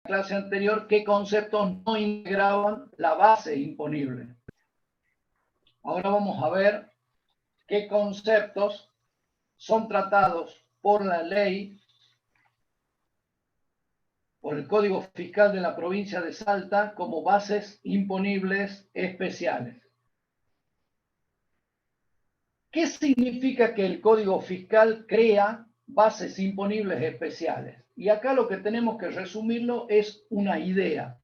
clase anterior qué conceptos no integraban la base imponible. Ahora vamos a ver qué conceptos son tratados por la ley, por el Código Fiscal de la provincia de Salta como bases imponibles especiales. ¿Qué significa que el Código Fiscal crea bases imponibles especiales? Y acá lo que tenemos que resumirlo es una idea.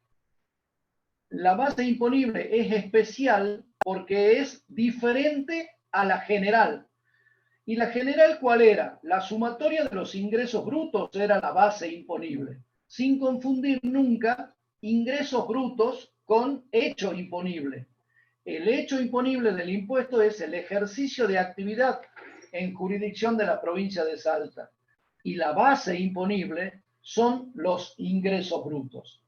La base imponible es especial porque es diferente a la general. ¿Y la general cuál era? La sumatoria de los ingresos brutos era la base imponible, sin confundir nunca ingresos brutos con hecho imponible. El hecho imponible del impuesto es el ejercicio de actividad en jurisdicción de la provincia de Salta. Y la base imponible son los ingresos brutos.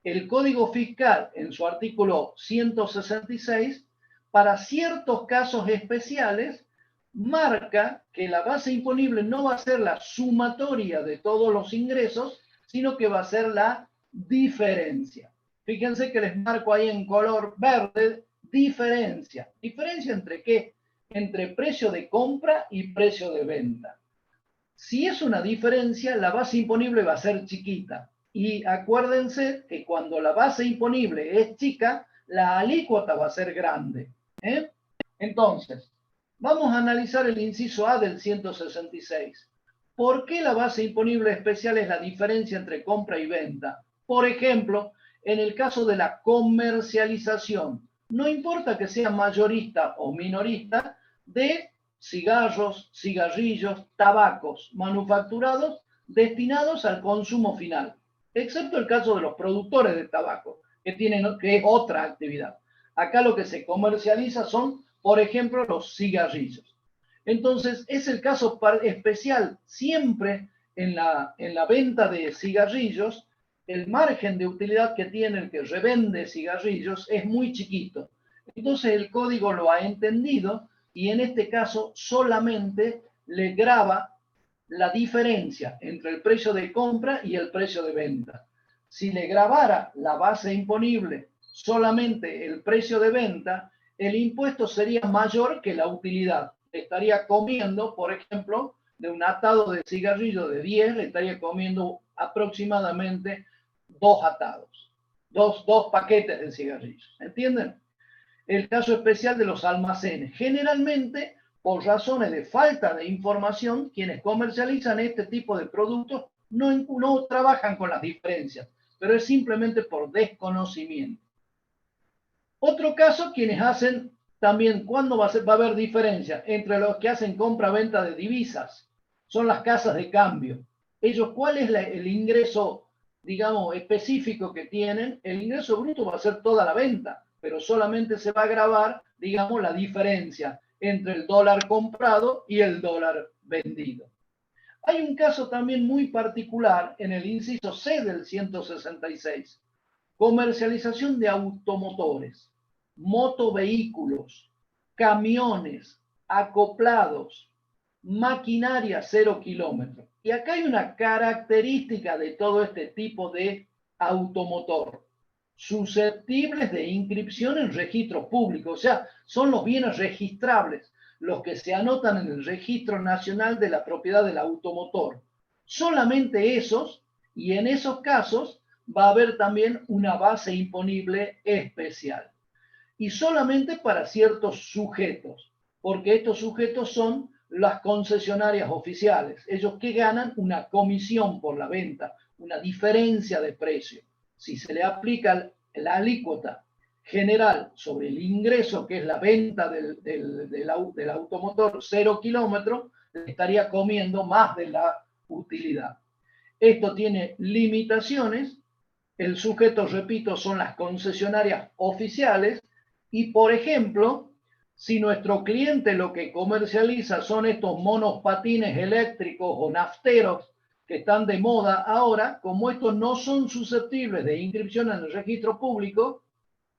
El Código Fiscal, en su artículo 166, para ciertos casos especiales, marca que la base imponible no va a ser la sumatoria de todos los ingresos, sino que va a ser la diferencia. Fíjense que les marco ahí en color verde, diferencia. ¿Diferencia entre qué? Entre precio de compra y precio de venta. Si es una diferencia, la base imponible va a ser chiquita. Y acuérdense que cuando la base imponible es chica, la alícuota va a ser grande. Entonces, vamos a analizar el inciso A del 166. ¿Por qué la base imponible especial es la diferencia entre compra y venta? Por ejemplo, en el caso de la comercialización, no importa que sea mayorista o minorista, de cigarros, cigarrillos, tabacos manufacturados destinados al consumo final, excepto el caso de los productores de tabaco, que es otra actividad. Acá lo que se comercializa son, por ejemplo, los cigarrillos. Entonces, es el caso especial. Siempre en la venta de cigarrillos, el margen de utilidad que tiene el que revende cigarrillos es muy chiquito. Entonces, el código lo ha entendido y en este caso solamente le grava la diferencia entre el precio de compra y el precio de venta. Si le gravara la base imponible solamente el precio de venta, el impuesto sería mayor que la utilidad. Estaría comiendo, por ejemplo, de un atado de cigarrillo de 10, le estaría comiendo aproximadamente 2 atados, dos paquetes de cigarrillos. ¿Entienden? El caso especial de los almacenes. Generalmente, por razones de falta de información, quienes comercializan este tipo de productos no trabajan con las diferencias, pero es simplemente por desconocimiento. Otro caso, quienes hacen también, ¿cuándo va a haber diferencia? Entre los que hacen compra-venta de divisas, son las casas de cambio. Ellos, ¿cuál es el ingreso, digamos, específico que tienen? El ingreso bruto va a ser toda la venta, pero solamente se va a gravar, digamos, la diferencia entre el dólar comprado y el dólar vendido. Hay un caso también muy particular en el inciso C del 166. Comercialización de automotores, motovehículos, camiones, acoplados, maquinaria 0 kilómetros. Y acá hay una característica de todo este tipo de automotor, susceptibles de inscripción en registros públicos, o sea, son los bienes registrables, los que se anotan en el Registro Nacional de la Propiedad del Automotor. Solamente esos, y en esos casos va a haber también una base imponible especial. Y solamente para ciertos sujetos, porque estos sujetos son las concesionarias oficiales, ellos que ganan una comisión por la venta, una diferencia de precio. Si se le aplica la alícuota general sobre el ingreso, que es la venta del automotor 0 kilómetros, le estaría comiendo más de la utilidad. Esto tiene limitaciones. El sujeto, repito, son las concesionarias oficiales y, por ejemplo, si nuestro cliente lo que comercializa son estos monopatines eléctricos o nafteros que están de moda ahora, como estos no son susceptibles de inscripción en el registro público,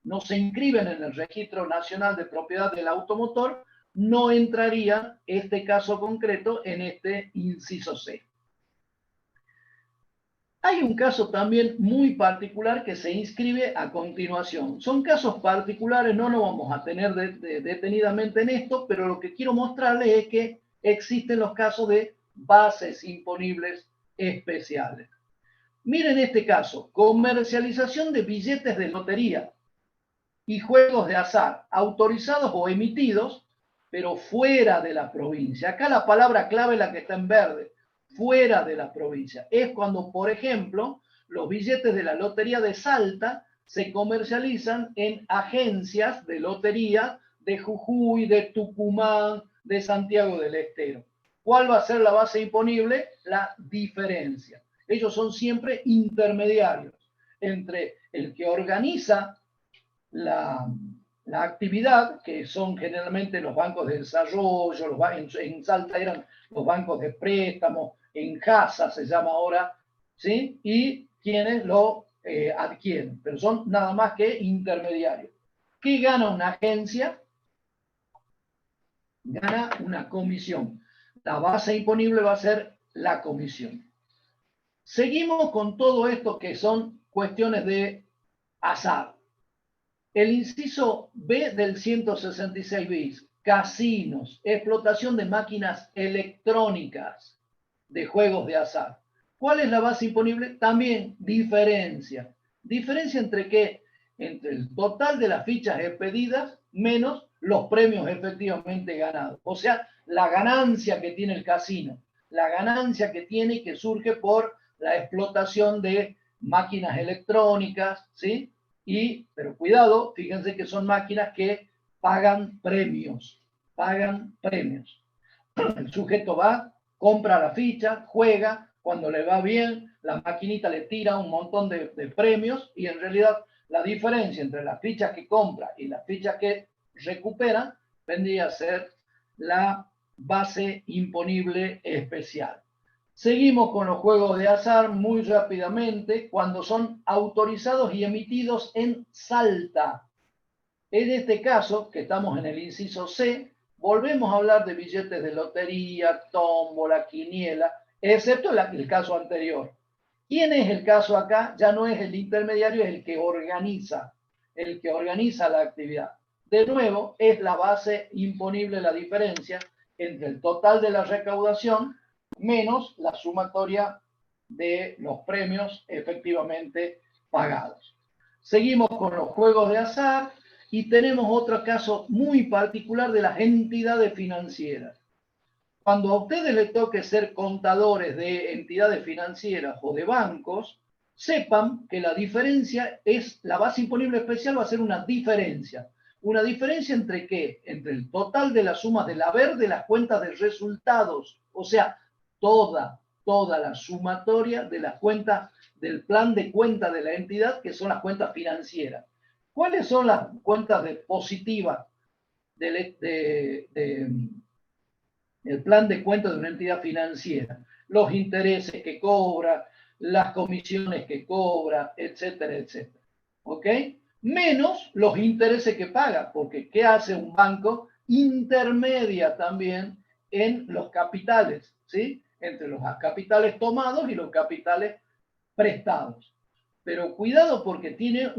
no se inscriben en el Registro Nacional de Propiedad del Automotor, no entraría este caso concreto en este inciso C. Hay un caso también muy particular que se inscribe a continuación. Son casos particulares, no nos vamos a tener detenidamente en esto, pero lo que quiero mostrarles es que existen los casos de bases imponibles especiales. Miren este caso, comercialización de billetes de lotería y juegos de azar, autorizados o emitidos, pero fuera de la provincia. Acá la palabra clave es la que está en verde, fuera de la provincia. Es cuando, por ejemplo, los billetes de la Lotería de Salta se comercializan en agencias de lotería de Jujuy, de Tucumán, de Santiago del Estero. ¿Cuál va a ser la base imponible? La diferencia. Ellos son siempre intermediarios entre el que organiza la actividad, que son generalmente los bancos de desarrollo, en Salta eran los bancos de préstamo, en casa se llama ahora, ¿sí? Y quienes lo adquieren, pero son nada más que intermediarios. ¿Qué gana una agencia? Gana una comisión. La base imponible va a ser la comisión. Seguimos con todo esto que son cuestiones de azar. El inciso B del 166 bis, casinos, explotación de máquinas electrónicas de juegos de azar. ¿Cuál es la base imponible? También diferencia. ¿Diferencia entre qué? Entre el total de las fichas expedidas menos los premios efectivamente ganados. O sea, la ganancia que tiene el casino, la ganancia que tiene y que surge por la explotación de máquinas electrónicas, ¿sí? Pero cuidado, fíjense que son máquinas que pagan premios, pagan premios. El sujeto va, compra la ficha, juega, cuando le va bien, la maquinita le tira un montón de premios y en realidad la diferencia entre las fichas que compra y las fichas que recupera vendría a ser la base imponible especial. Seguimos con los juegos de azar muy rápidamente cuando son autorizados y emitidos en Salta. En este caso, que estamos en el inciso C, volvemos a hablar de billetes de lotería, tómbola, quiniela, excepto el caso anterior. ¿Quién es el caso acá? Ya no es el intermediario, es el que organiza la actividad. De nuevo, es la base imponible la diferencia entre el total de la recaudación menos la sumatoria de los premios efectivamente pagados. Seguimos con los juegos de azar y tenemos otro caso muy particular de las entidades financieras. Cuando a ustedes les toque ser contadores de entidades financieras o de bancos, sepan que la diferencia es, la base imponible especial va a ser una diferencia. ¿Una diferencia entre qué? Entre el total de las sumas del haber de las cuentas de resultados, o sea, toda la sumatoria de las cuentas del plan de cuenta de la entidad, que son las cuentas financieras. ¿Cuáles son las cuentas positivas el plan de cuenta de una entidad financiera? Los intereses que cobra, las comisiones que cobra, etcétera, etcétera. ¿Ok? Menos los intereses que paga, porque ¿qué hace un banco? Intermedia también en los capitales, ¿sí? Entre los capitales tomados y los capitales prestados. Pero cuidado porque tiene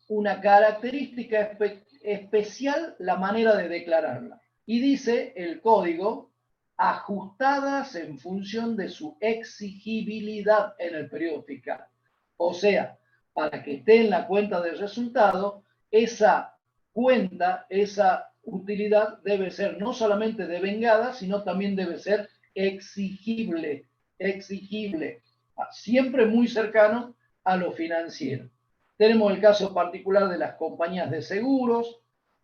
una característica especial la manera de declararla. Y dice el código, ajustadas en función de su exigibilidad en el periodo fiscal. O sea, para que esté en la cuenta de resultado, esa cuenta, esa utilidad debe ser no solamente devengada, sino también debe ser exigible, siempre muy cercano a lo financiero. Tenemos el caso particular de las compañías de seguros.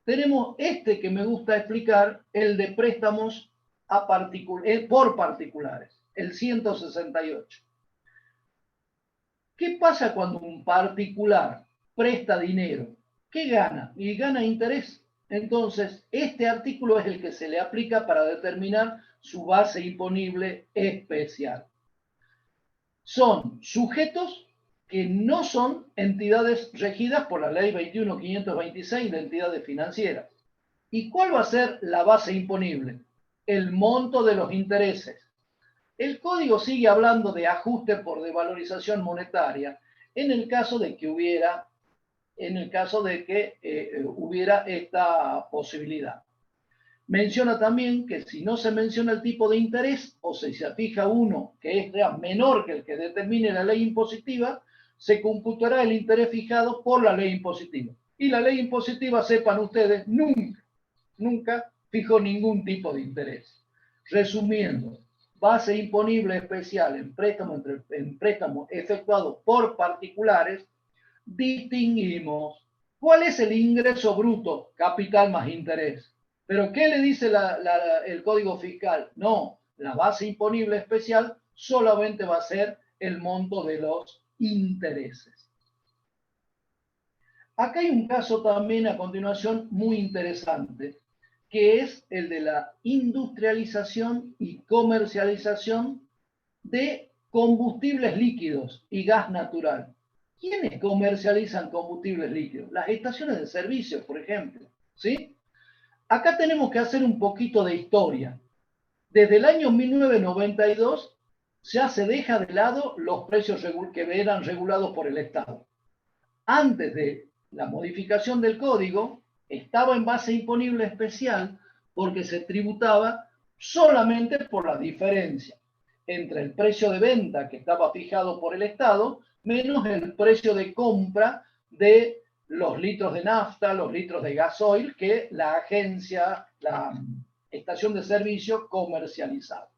Tenemos este que me gusta explicar, el de préstamos por particulares, el 168. ¿Qué pasa cuando un particular presta dinero? ¿Qué gana? Y gana interés. Entonces, este artículo es el que se le aplica para determinar su base imponible especial. Son sujetos que no son entidades regidas por la ley 21.526 de entidades financieras. ¿Y cuál va a ser la base imponible? El monto de los intereses. El código sigue hablando de ajuste por devalorización monetaria en el caso de que hubiera, hubiera esta posibilidad. Menciona también que si no se menciona el tipo de interés o si se fija uno que es menor que el que determine la ley impositiva, se computará el interés fijado por la ley impositiva. Y la ley impositiva, sepan ustedes, nunca fijó ningún tipo de interés. Resumiendo, base imponible especial en préstamos efectuados por particulares, distinguimos cuál es el ingreso bruto, capital más interés. ¿Pero qué le dice el Código Fiscal? No, la base imponible especial solamente va a ser el monto de los intereses. Acá hay un caso también a continuación muy interesante, que es el de la industrialización y comercialización de combustibles líquidos y gas natural. ¿Quiénes comercializan combustibles líquidos? Las estaciones de servicio, por ejemplo. ¿Sí? Acá tenemos que hacer un poquito de historia. Desde el año 1992 ya se deja de lado los precios que eran regulados por el Estado. Antes de la modificación del código, estaba en base imponible especial porque se tributaba solamente por la diferencia entre el precio de venta que estaba fijado por el Estado menos el precio de compra de los litros de nafta, los litros de gasoil que la agencia, la estación de servicio comercializaba.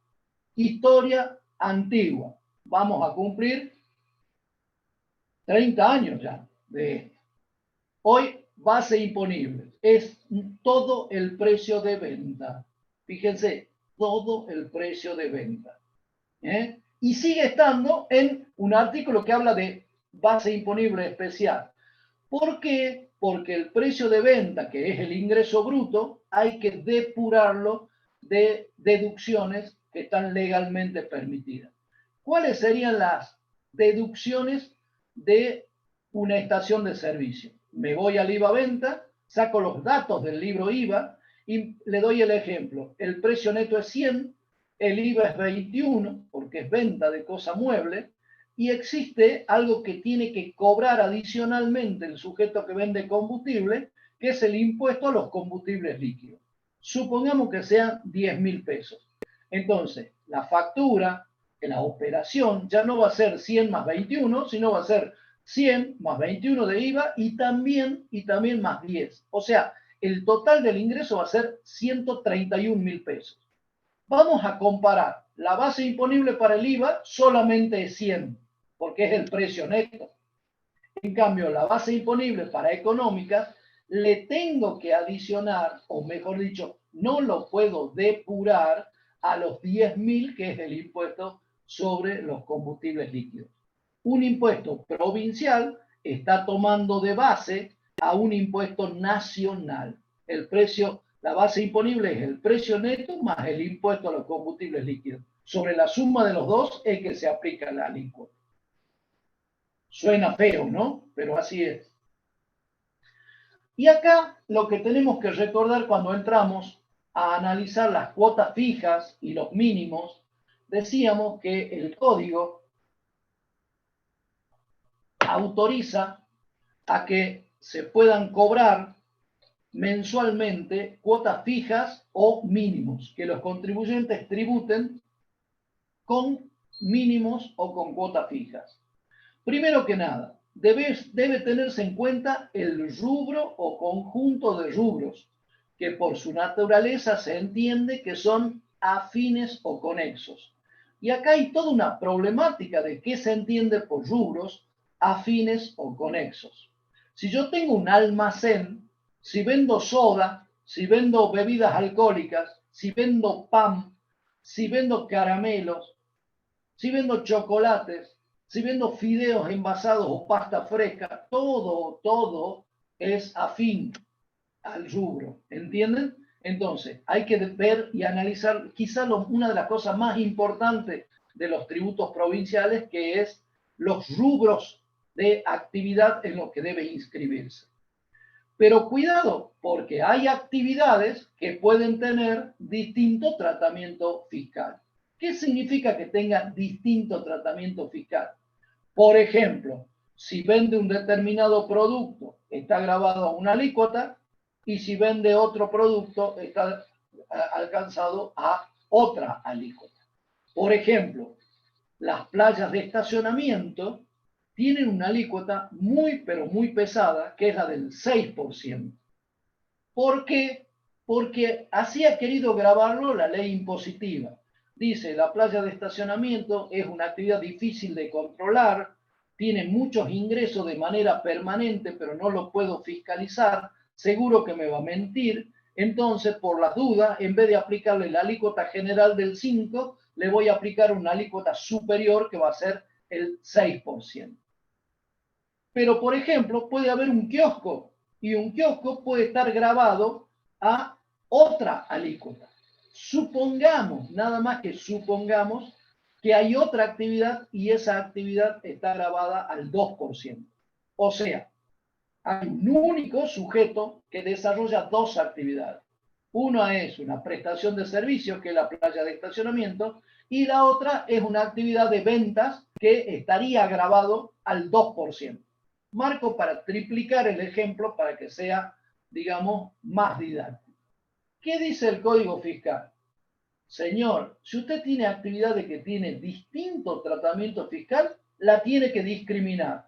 Historia antigua. Vamos a cumplir 30 años ya de esto. Hoy, base imponible es todo el precio de venta. Fíjense, todo el precio de venta. Y sigue estando en un artículo que habla de base imponible especial. ¿Por qué? Porque el precio de venta, que es el ingreso bruto, hay que depurarlo de deducciones que están legalmente permitidas. ¿Cuáles serían las deducciones de una estación de servicio? Me voy al IVA venta, saco los datos del libro IVA y le doy el ejemplo. El precio neto es 100, el IVA es 21, porque es venta de cosa mueble, y existe algo que tiene que cobrar adicionalmente el sujeto que vende combustible, que es el impuesto a los combustibles líquidos. Supongamos que sean 10.000 pesos. Entonces, la factura, la operación, ya no va a ser 100 más 21, sino va a ser 100 más 21 de IVA y también más 10. O sea, el total del ingreso va a ser 131.000 pesos. Vamos a comparar. La base imponible para el IVA solamente es 100, porque es el precio neto. En cambio, la base imponible para económicas le tengo que adicionar, o mejor dicho, no lo puedo depurar a los 10.000, que es el impuesto sobre los combustibles líquidos. Un impuesto provincial está tomando de base a un impuesto nacional. El precio, la base imponible es el precio neto más el impuesto a los combustibles líquidos. Sobre la suma de los dos es que se aplica la alícuota. Suena feo, ¿no? Pero así es. Y acá lo que tenemos que recordar cuando entramos a analizar las cuotas fijas y los mínimos, decíamos que el código autoriza a que se puedan cobrar mensualmente cuotas fijas o mínimos, que los contribuyentes tributen con mínimos o con cuotas fijas. Primero que nada, debe tenerse en cuenta el rubro o conjunto de rubros, que por su naturaleza se entiende que son afines o conexos. Y acá hay toda una problemática de qué se entiende por rubros, afines o conexos. Si yo tengo un almacén, si vendo soda, si vendo bebidas alcohólicas, si vendo pan, si vendo caramelos, si vendo chocolates, si vendo fideos envasados o pasta fresca, todo es afín al rubro, ¿entienden? Entonces, hay que ver y analizar quizá una de las cosas más importantes de los tributos provinciales, que es los rubros de actividad en los que debe inscribirse. Pero cuidado, porque hay actividades que pueden tener distinto tratamiento fiscal. ¿Qué significa que tenga distinto tratamiento fiscal? Por ejemplo, si vende un determinado producto, está grabado a una alícuota, y si vende otro producto, está alcanzado a otra alícuota. Por ejemplo, las playas de estacionamiento tienen una alícuota muy, pero muy pesada, que es la del 6%. ¿Por qué? Porque así ha querido grabarlo la ley impositiva. Dice, la playa de estacionamiento es una actividad difícil de controlar, tiene muchos ingresos de manera permanente, pero no lo puedo fiscalizar, seguro que me va a mentir. Entonces, por las dudas, en vez de aplicarle la alícuota general del 5, le voy a aplicar una alícuota superior que va a ser el 6%. Pero, por ejemplo, puede haber un kiosco y un kiosco puede estar grabado a otra alícuota. Supongamos, nada más que supongamos, que hay otra actividad y esa actividad está grabada al 2%. O sea, hay un único sujeto que desarrolla dos actividades. Una es una prestación de servicios, que es la playa de estacionamiento, y la otra es una actividad de ventas que estaría grabado al 2%. Marco para triplicar el ejemplo para que sea, digamos, más didáctico. ¿Qué dice el Código Fiscal? Señor, si usted tiene actividades que tienen distinto tratamiento fiscal, la tiene que discriminar.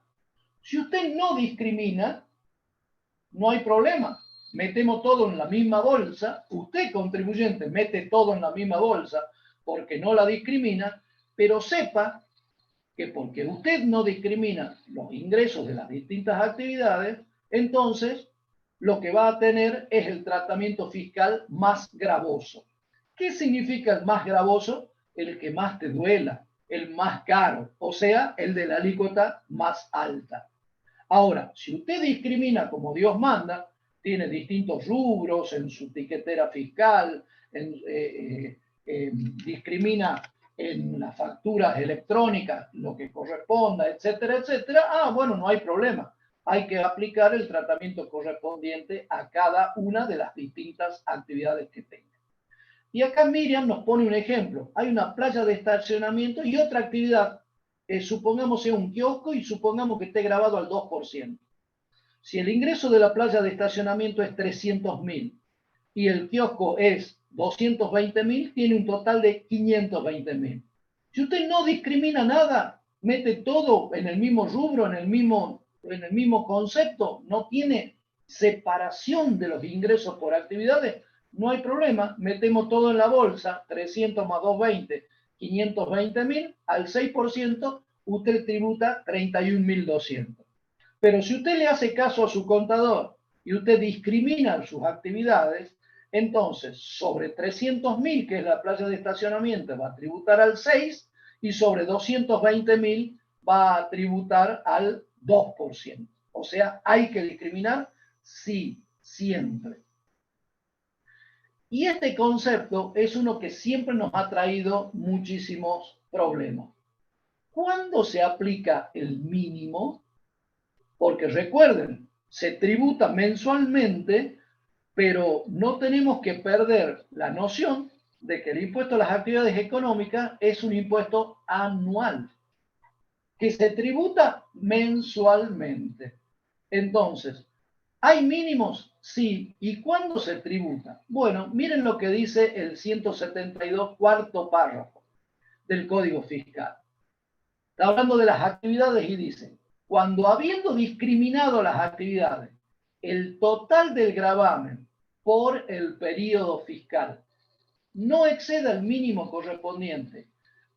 Si usted no discrimina, no hay problema. Metemos todo en la misma bolsa. Usted, contribuyente, mete todo en la misma bolsa porque no la discrimina, pero sepa que porque usted no discrimina los ingresos de las distintas actividades, entonces lo que va a tener es el tratamiento fiscal más gravoso. ¿Qué significa el más gravoso? El que más te duela, el más caro, o sea, el de la alícuota más alta. Ahora, si usted discrimina como Dios manda, tiene distintos rubros en su tiquetera fiscal, discrimina en las facturas electrónicas lo que corresponda, etcétera, etcétera, bueno, no hay problema. Hay que aplicar el tratamiento correspondiente a cada una de las distintas actividades que tenga. Y acá Miriam nos pone un ejemplo. Hay una playa de estacionamiento y otra actividad. Supongamos sea un kiosco y supongamos que esté grabado al 2%. Si el ingreso de la playa de estacionamiento es 300.000 y el kiosco es 220.000, tiene un total de 520.000. Si usted no discrimina nada, mete todo en el mismo rubro, en el mismo concepto, no tiene separación de los ingresos por actividades, no hay problema, metemos todo en la bolsa, 300 más 220, 520.000, al 6%, usted tributa 31.200. Pero si usted le hace caso a su contador y usted discrimina sus actividades, entonces sobre 300.000, que es la playa de estacionamiento, va a tributar al 6, y sobre 220.000 va a tributar al 2%. O sea, hay que discriminar, sí, siempre. Y este concepto es uno que siempre nos ha traído muchísimos problemas. ¿Cuándo se aplica el mínimo? Porque recuerden, se tributa mensualmente, pero no tenemos que perder la noción de que el impuesto a las actividades económicas es un impuesto anual, que se tributa mensualmente. Entonces, ¿hay mínimos? Sí. ¿Y cuándo se tributa? Bueno, miren lo que dice el 172, cuarto párrafo del Código Fiscal. Está hablando de las actividades y dice, cuando habiendo discriminado las actividades, el total del gravamen por el periodo fiscal no exceda el mínimo correspondiente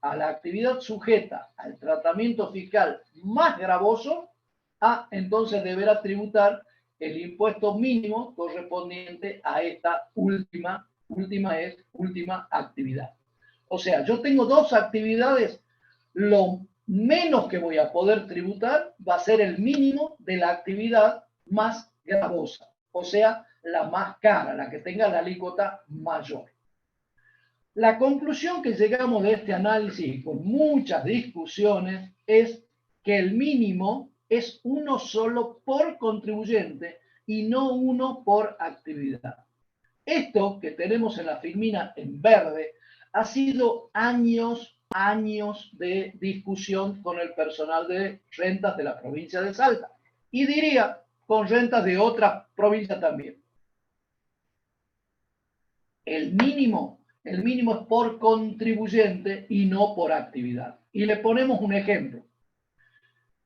a la actividad sujeta al tratamiento fiscal más gravoso, entonces deberá tributar el impuesto mínimo correspondiente a esta última actividad. O sea, yo tengo dos actividades, lo menos que voy a poder tributar va a ser el mínimo de la actividad más gravosa, o sea, la más cara, la que tenga la alícuota mayor. La conclusión que llegamos de este análisis, con muchas discusiones, es que el mínimo es uno solo por contribuyente y no uno por actividad. Esto que tenemos en la filmina en verde Ha sido años de discusión con el personal de rentas de la provincia de Salta. Y diría, con rentas de otras provincias también. El mínimo es por contribuyente y no por actividad. Y le ponemos un ejemplo.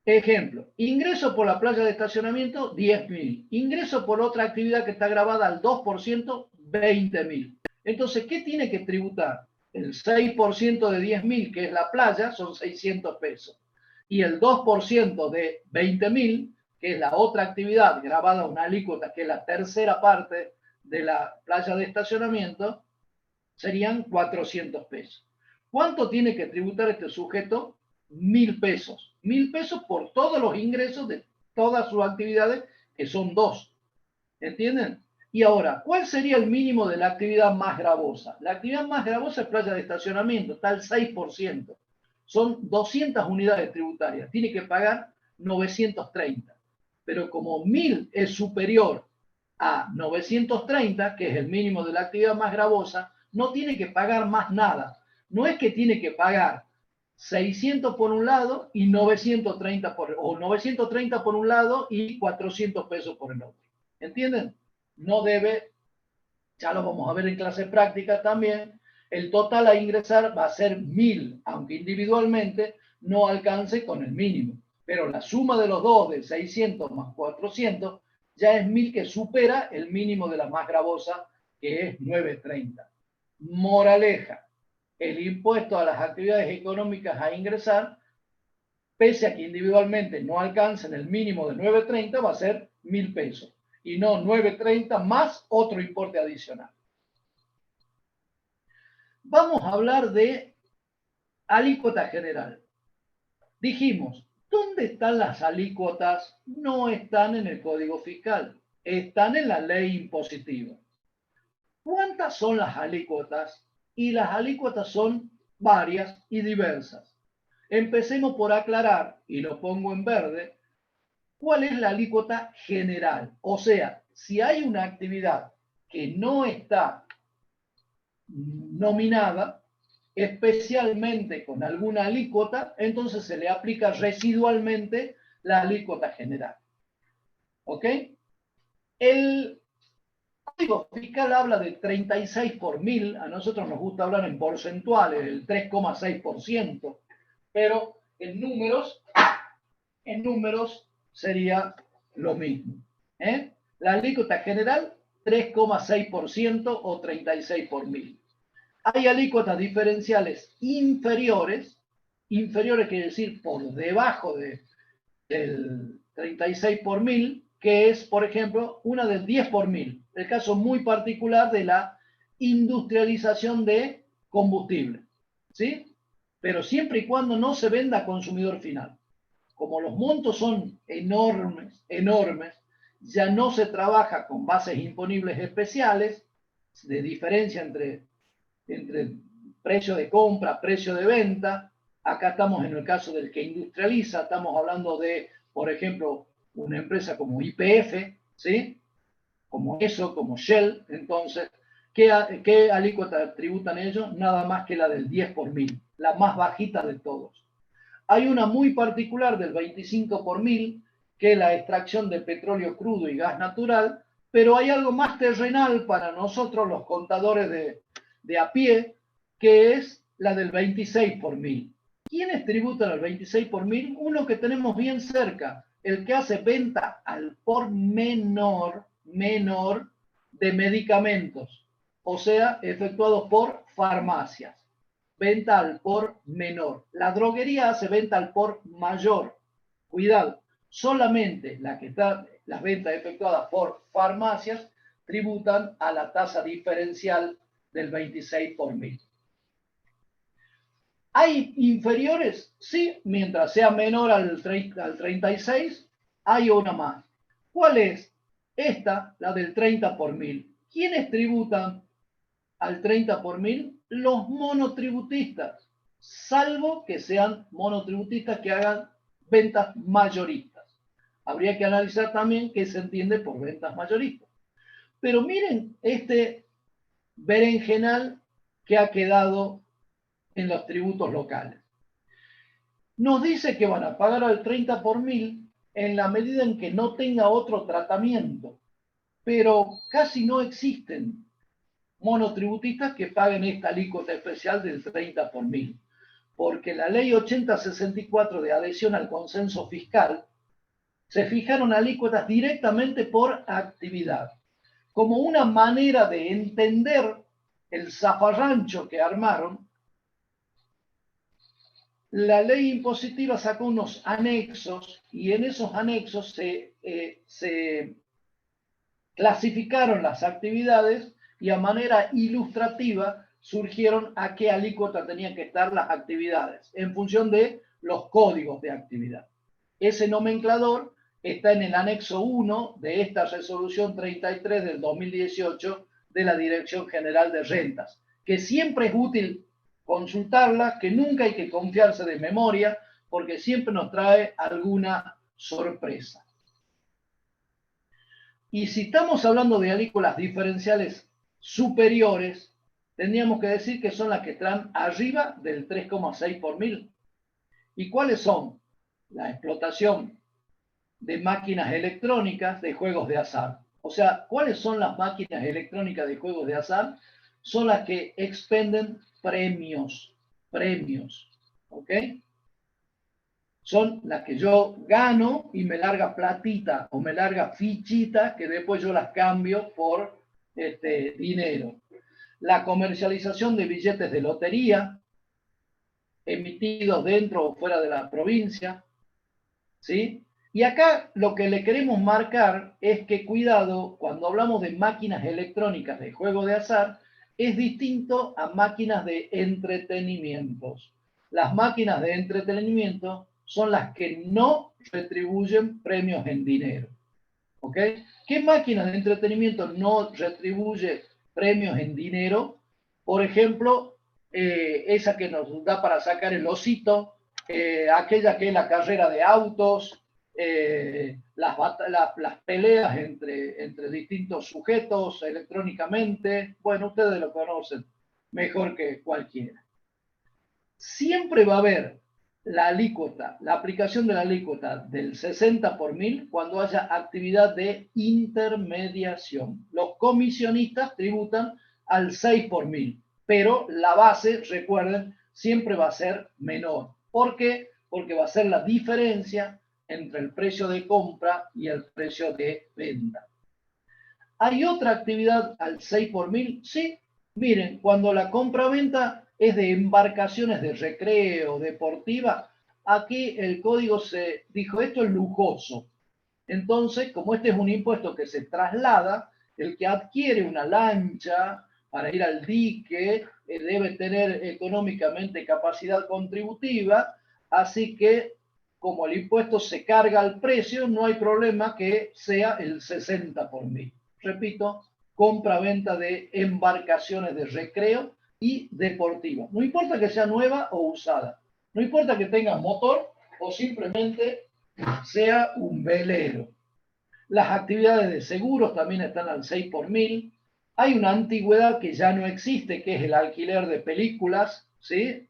Ejemplo, ingreso por la playa de estacionamiento, 10.000. Ingreso por otra actividad que está grabada al 2%, 20.000. Entonces, ¿qué tiene que tributar? El 6% de 10.000, que es la playa, son 600 pesos. Y el 2% de 20.000, que es la otra actividad grabada a una alícuota, que es la tercera parte de la playa de estacionamiento, serían 400 pesos. ¿Cuánto tiene que tributar este sujeto? 1.000 pesos. 1.000 pesos por todos los ingresos de todas sus actividades, que son 2. ¿Entienden? Y ahora, ¿cuál sería el mínimo de la actividad más gravosa? La actividad más gravosa es playa de estacionamiento, está al 6%. Son 200 unidades tributarias. Tiene que pagar 930. Pero como 1.000 es superior a 930, que es el mínimo de la actividad más gravosa, no tiene que pagar más nada. No es que tiene que pagar 600 por un lado y 930 o 930 por un lado y 400 pesos por el otro. ¿Entienden? No debe, ya lo vamos a ver en clase práctica también, el total a ingresar va a ser 1.000, aunque individualmente no alcance con el mínimo. Pero la suma de los dos, de 600 más 400, ya es 1.000, que supera el mínimo de la más gravosa, que es 930. Moraleja, el impuesto a las actividades económicas a ingresar, pese a que individualmente no alcancen el mínimo de 930, va a ser 1.000 pesos. Y no 930 más otro importe adicional. Vamos a hablar de alícuota general. Dijimos, ¿dónde están las alícuotas? No están en el Código Fiscal, están en la ley impositiva. ¿Cuántas son las alícuotas? Y las alícuotas son varias y diversas. Empecemos por aclarar, y lo pongo en verde, ¿cuál es la alícuota general? O sea, si hay una actividad que no está nominada, especialmente con alguna alícuota, entonces se le aplica residualmente la alícuota general. ¿Ok? El Código Fiscal habla de 36 por 1.000, a nosotros nos gusta hablar en porcentuales, el 3,6%, pero en números sería lo mismo. La alícuota general, 3,6% o 36 por 1.000. Hay alícuotas diferenciales inferiores quiere decir por debajo del 36 por 1.000, que es, por ejemplo, una del 10 por 1.000. El caso muy particular de la industrialización de combustible. ¿Sí? Pero siempre y cuando no se venda a consumidor final. Como los montos son enormes, ya no se trabaja con bases imponibles especiales, de diferencia entre precio de compra, precio de venta. Acá estamos en el caso del que industrializa, estamos hablando de, por ejemplo, una empresa como YPF, ¿sí? Como eso, como Shell. Entonces, ¿qué alícuota tributan ellos? Nada más que la del 10 por 1.000, la más bajita de todos. Hay una muy particular del 25 por 1.000, que es la extracción de petróleo crudo y gas natural, pero hay algo más terrenal para nosotros los contadores de a pie, que es la del 26 por 1.000. ¿Quiénes tributan al 26 por 1.000? Uno que tenemos bien cerca, el que hace venta al por menor de medicamentos, o sea, efectuados por farmacias. Venta al por menor. La droguería hace venta al por mayor. Cuidado, solamente las ventas efectuadas por farmacias tributan a la tasa diferencial del 26 por 1.000. ¿Hay inferiores? Sí, mientras sea menor al 36, hay una más. ¿Cuál es? Esta, la del 30 por 1.000. ¿Quiénes tributan al 30 por 1.000? Los monotributistas, salvo que sean monotributistas que hagan ventas mayoristas. Habría que analizar también qué se entiende por ventas mayoristas. Pero miren este berenjenal que ha quedado en los tributos locales. Nos dice que van a pagar al 30 por mil en la medida en que no tenga otro tratamiento, pero casi no existen monotributistas que paguen esta alícuota especial del 30 por mil, porque la ley 8064 de adhesión al consenso fiscal se fijaron alícuotas directamente por actividad, como una manera de entender el zafarrancho que armaron. La ley impositiva sacó unos anexos y en esos anexos se clasificaron las actividades y a manera ilustrativa surgieron a qué alícuota tenían que estar las actividades en función de los códigos de actividad. Ese nomenclador está en el anexo 1 de esta resolución 33 del 2018 de la Dirección General de Rentas, que siempre es útil consultarla, que nunca hay que confiarse de memoria, porque siempre nos trae alguna sorpresa. Y si estamos hablando de alícuotas diferenciales superiores, tendríamos que decir que son las que están arriba del 3,6 por mil. ¿Y cuáles son? La explotación de máquinas electrónicas de juegos de azar. O sea, ¿cuáles son las máquinas electrónicas de juegos de azar? Son las que expenden premios, ¿ok? Son las que yo gano y me larga platita o me larga fichita que después yo las cambio por dinero. La comercialización de billetes de lotería emitidos dentro o fuera de la provincia, ¿sí? Y acá lo que le queremos marcar es que cuidado, cuando hablamos de máquinas electrónicas de juego de azar, es distinto a máquinas de entretenimientos. Las máquinas de entretenimiento son las que no retribuyen premios en dinero. ¿Ok? ¿Qué máquina de entretenimiento no retribuye premios en dinero? Por ejemplo, esa que nos da para sacar el osito, aquella que es la carrera de autos, las peleas entre distintos sujetos electrónicamente. Bueno, ustedes lo conocen mejor que cualquiera. Siempre va a haber la alícuota, la aplicación de la alícuota del 60 por mil cuando haya actividad de intermediación. Los comisionistas tributan al 6 por mil, pero la base, recuerden, siempre va a ser menor. ¿Por qué? Porque va a ser la diferencia entre el precio de compra y el precio de venta. ¿Hay otra actividad al 6 por mil? Sí. Miren, cuando la compra-venta es de embarcaciones de recreo, deportiva, aquí el código se dijo, esto es lujoso. Entonces, como este es un impuesto que se traslada, el que adquiere una lancha para ir al dique debe tener económicamente capacidad contributiva, así que como el impuesto se carga al precio, no hay problema que sea el 60 por mil. Repito, compra-venta de embarcaciones de recreo y deportiva. No importa que sea nueva o usada. No importa que tenga motor o simplemente sea un velero. Las actividades de seguros también están al 6 por mil. Hay una antigüedad que ya no existe, que es el alquiler de películas, ¿sí?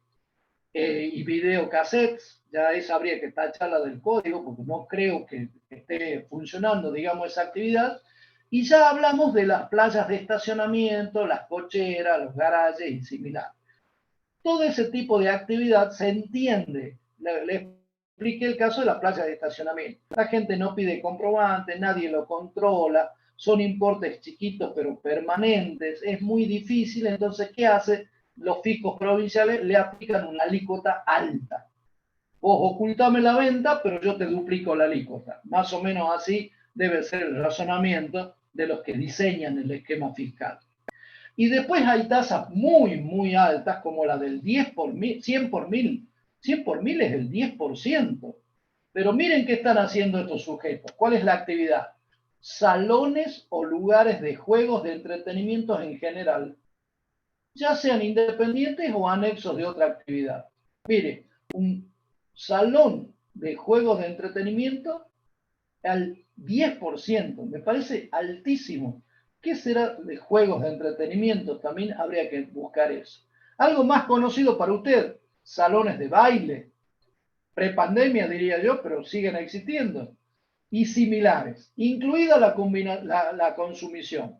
Y videocassettes. Ya esa habría que tacharla del código porque no creo que esté funcionando, digamos, esa actividad. Y ya hablamos de las playas de estacionamiento, las cocheras, los garajes y similar. Todo ese tipo de actividad se entiende. Le expliqué el caso de la playa de estacionamiento. La gente no pide comprobante, nadie lo controla, son importes chiquitos pero permanentes, es muy difícil. Entonces, ¿qué hace? Los fiscos provinciales le aplican una alícuota alta. Vos ocultame la venta, pero yo te duplico la alícuota. Más o menos así debe ser el razonamiento de los que diseñan el esquema fiscal. Y después hay tasas muy, muy altas, como la del 10 por mil, 100 por mil. 100 por mil es el 10%. Pero miren qué están haciendo estos sujetos. ¿Cuál es la actividad? Salones o lugares de juegos de entretenimiento en general, ya sean independientes o anexos de otra actividad. Mire, un salón de juegos de entretenimiento al 10%, me parece altísimo. ¿Qué será de juegos de entretenimiento? También habría que buscar eso. Algo más conocido para usted, salones de baile, prepandemia diría yo, pero siguen existiendo, y similares, incluida la consumición.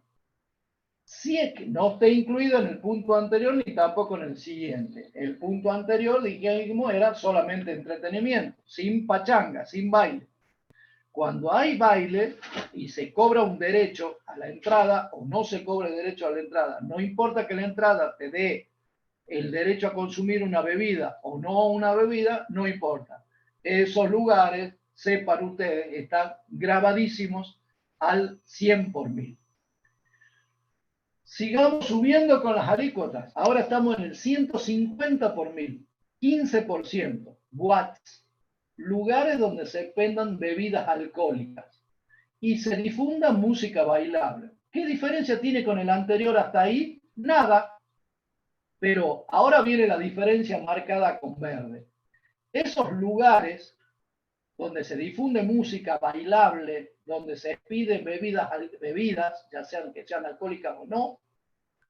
Si es que no esté incluido en el punto anterior ni tampoco en el siguiente. El punto anterior, dijimos, era solamente entretenimiento, sin pachanga, sin baile. Cuando hay baile y se cobra un derecho a la entrada o no se cobre derecho a la entrada, no importa que la entrada te dé el derecho a consumir una bebida o no una bebida, no importa. Esos lugares, sepan ustedes, están grabadísimos al 100 por mil. Sigamos subiendo con las alícuotas. Ahora estamos en el 150 por mil, 15%. Boates, lugares donde se vendan bebidas alcohólicas y se difunda música bailable. ¿Qué diferencia tiene con el anterior hasta ahí? Nada. Pero ahora viene la diferencia marcada con verde. Esos lugares donde se difunde música bailable, donde se piden bebidas, ya sean que sean alcohólicas o no,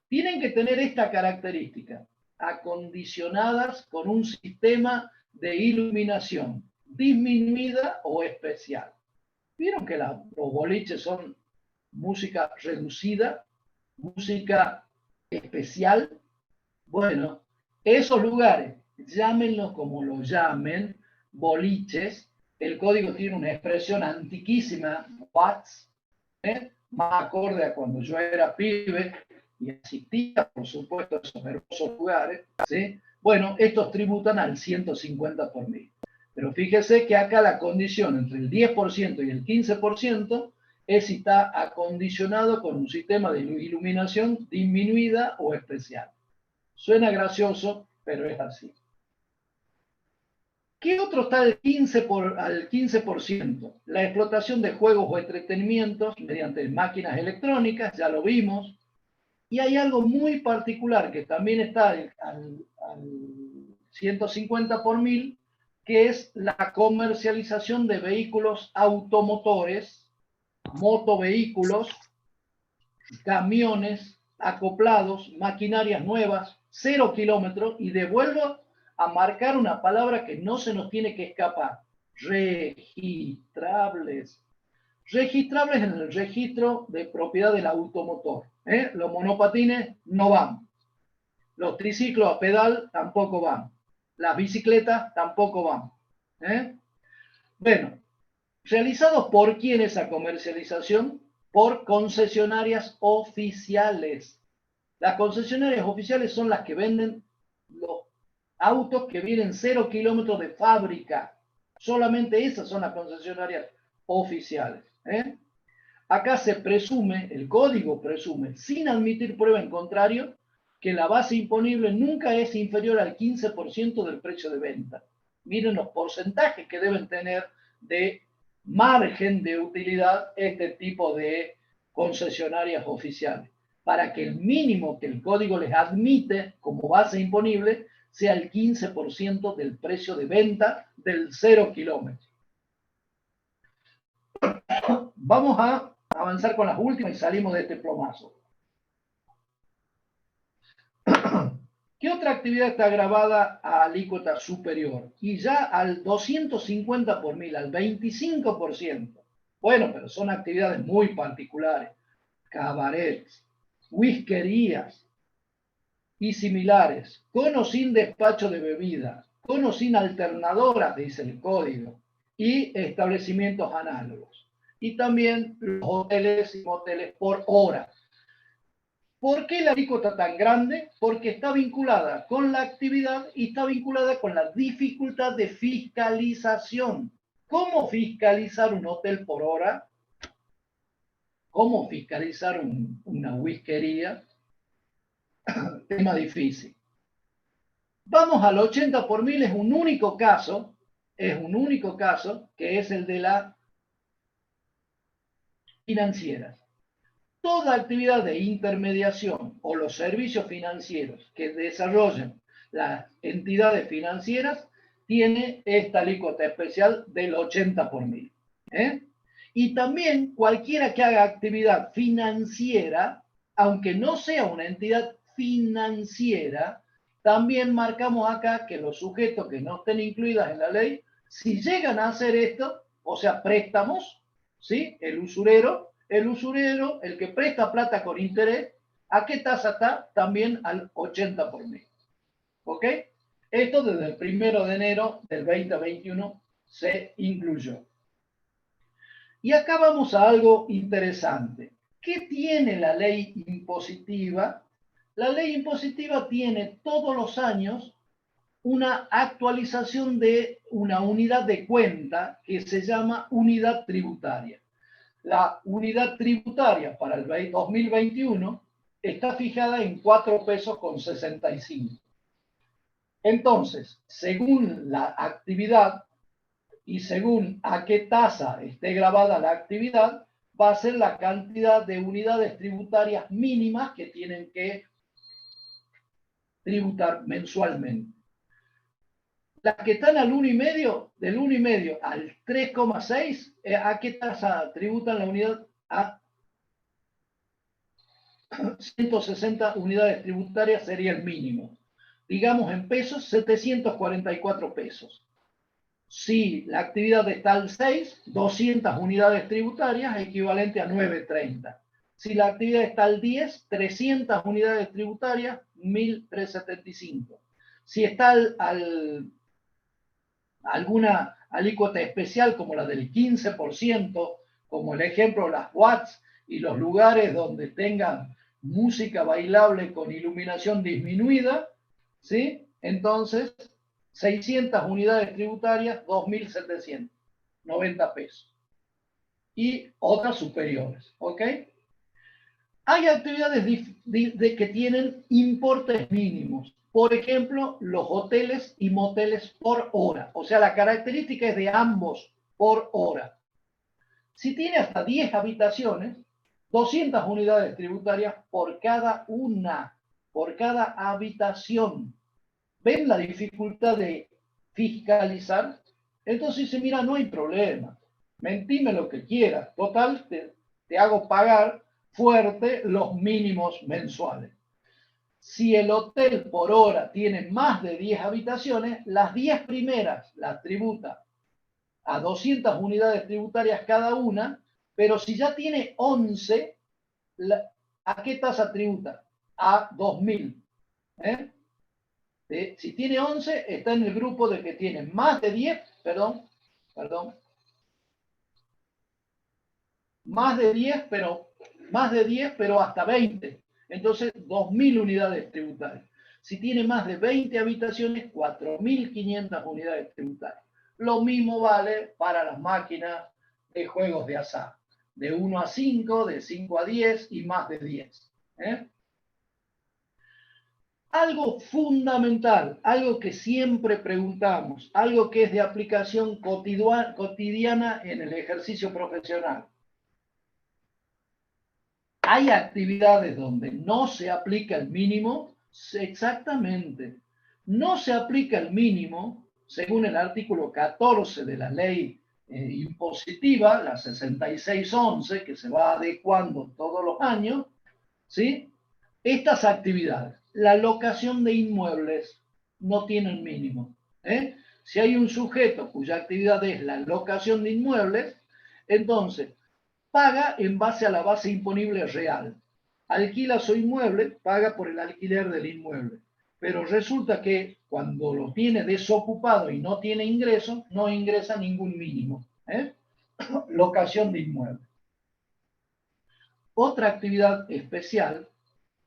tienen que tener esta característica, acondicionadas con un sistema de iluminación disminuida o especial. ¿Vieron que los boliches son música reducida, música especial? Bueno, esos lugares, llámenlos como lo llamen, boliches, el código tiene una expresión antiquísima, watts, más acorde a cuando yo era pibe y asistía, por supuesto, a esos hermosos lugares, ¿sí? Bueno, estos tributan al 150 por mil. Pero fíjese que acá la condición entre el 10% y el 15% es si está acondicionado con un sistema de iluminación disminuida o especial. Suena gracioso, pero es así. ¿Qué otro está al 15%? La explotación de juegos o entretenimientos mediante máquinas electrónicas, ya lo vimos. Y hay algo muy particular que también está al 150 por mil, que es la comercialización de vehículos automotores, motovehículos, camiones, acoplados, maquinarias nuevas, 0 kilómetros, y devuelvo a marcar una palabra que no se nos tiene que escapar: registrables. Registrables en el registro de propiedad del automotor. Los monopatines no van. Los triciclos a pedal tampoco van. Las bicicletas tampoco van. Bueno, ¿realizados por quién esa comercialización? Por concesionarias oficiales. Las concesionarias oficiales son las que venden los autos que vienen 0 kilómetros de fábrica. Solamente esas son las concesionarias oficiales. Acá se presume, el código presume, sin admitir prueba en contrario, que la base imponible nunca es inferior al 15% del precio de venta. Miren los porcentajes que deben tener de margen de utilidad este tipo de concesionarias oficiales, para que el mínimo que el código les admite como base imponible sea el 15% del precio de venta del 0 kilómetro. Vamos a avanzar con las últimas y salimos de este plomazo. ¿Qué otra actividad está grabada a alícuota superior? Y ya al 250 por mil, al 25%. Bueno, pero son actividades muy particulares. Cabarets, whiskerías y similares, con o sin despacho de bebidas, con o sin alternadoras, dice el código, y establecimientos análogos. Y también los hoteles y moteles por hora. ¿Por qué la alícuota tan grande? Porque está vinculada con la actividad y está vinculada con la dificultad de fiscalización. ¿Cómo fiscalizar un hotel por hora? ¿Cómo fiscalizar una whiskería? Tema difícil. Vamos al 80 por mil, es un único caso, que es el de las financieras. Toda actividad de intermediación o los servicios financieros que desarrollen las entidades financieras tiene esta alícuota especial del 80 por mil. Y también cualquiera que haga actividad financiera, aunque no sea una entidad financiera, también marcamos acá que los sujetos que no estén incluidos en la ley, si llegan a hacer esto, o sea, préstamos, ¿sí? El usurero, el que presta plata con interés, ¿a qué tasa está? También al 80 por mes. ¿Ok? Esto desde el 1 de enero del 2021 se incluyó. Y acá vamos a algo interesante. ¿Qué tiene la ley impositiva? La ley impositiva tiene todos los años una actualización de una unidad de cuenta que se llama unidad tributaria. La unidad tributaria para el 2021 está fijada en 4 pesos con 65. Entonces, según la actividad y según a qué tasa esté grabada la actividad, va a ser la cantidad de unidades tributarias mínimas que tienen que tributar mensualmente. Las que están al 1,5, del 1,5 al 3,6, ¿a qué tasa tributan la unidad? A 160 unidades tributarias sería el mínimo. Digamos en pesos, 744 pesos. Si la actividad está al 6, 200 unidades tributarias, equivalente a 930. Si la actividad está al 10, 300 unidades tributarias, 1.375. Si está alguna alícuota especial, como la del 15%, como el ejemplo las watts y los lugares donde tengan música bailable con iluminación disminuida, ¿sí? Entonces, 600 unidades tributarias, 2.790 pesos. Y otras superiores, ¿ok? Hay actividades que tienen importes mínimos. Por ejemplo, los hoteles y moteles por hora. O sea, la característica es de ambos por hora. Si tiene hasta 10 habitaciones, 200 unidades tributarias por cada habitación. ¿Ven la dificultad de fiscalizar? Entonces dice, mira, no hay problema. Mentime lo que quieras. Total, te hago pagar fuerte los mínimos mensuales. Si el hotel por hora tiene más de 10 habitaciones, las 10 primeras las tributa a 200 unidades tributarias cada una, pero si ya tiene 11, ¿a qué tasa tributa? A 2.000. Si tiene 11, está en el grupo de que tiene más de 10, más de 10, pero hasta 20. Entonces, 2.000 unidades tributarias. Si tiene más de 20 habitaciones, 4.500 unidades tributarias. Lo mismo vale para las máquinas de juegos de azar. De 1 a 5, de 5 a 10 y más de 10. Algo fundamental, algo que siempre preguntamos, algo que es de aplicación cotidiana en el ejercicio profesional. ¿Hay actividades donde no se aplica el mínimo? Exactamente. No se aplica el mínimo, según el artículo 14 de la ley impositiva, la 6611, que se va adecuando todos los años, ¿sí? Estas actividades, la locación de inmuebles, no tienen mínimo. Si hay un sujeto cuya actividad es la locación de inmuebles, entonces paga en base a la base imponible real. Alquila su inmueble, paga por el alquiler del inmueble. Pero resulta que cuando lo tiene desocupado y no tiene ingresos, no ingresa ningún mínimo. Locación de inmueble. Otra actividad especial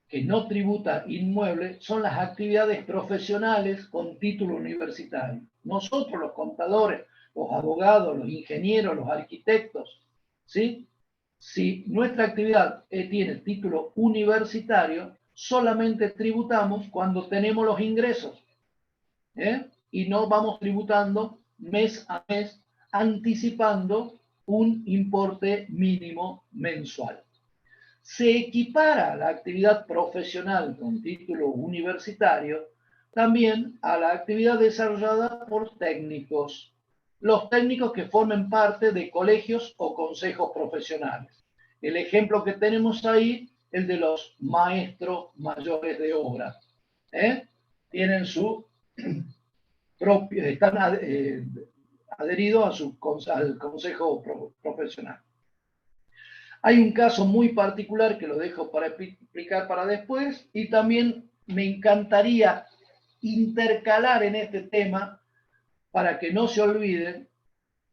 que no tributa inmueble son las actividades profesionales con título universitario. Nosotros, los contadores, los abogados, los ingenieros, los arquitectos, ¿sí? Si nuestra actividad tiene título universitario, solamente tributamos cuando tenemos los ingresos. Y no vamos tributando mes a mes, anticipando un importe mínimo mensual. Se equipara la actividad profesional con título universitario también a la actividad desarrollada por técnicos. los técnicos que formen parte de colegios o consejos profesionales. El ejemplo que tenemos ahí, el de los maestros mayores de obra. Tienen su propio, están adheridos al consejo profesional. Hay un caso muy particular que lo dejo para explicar para después, y también me encantaría intercalar en este tema, para que no se olviden,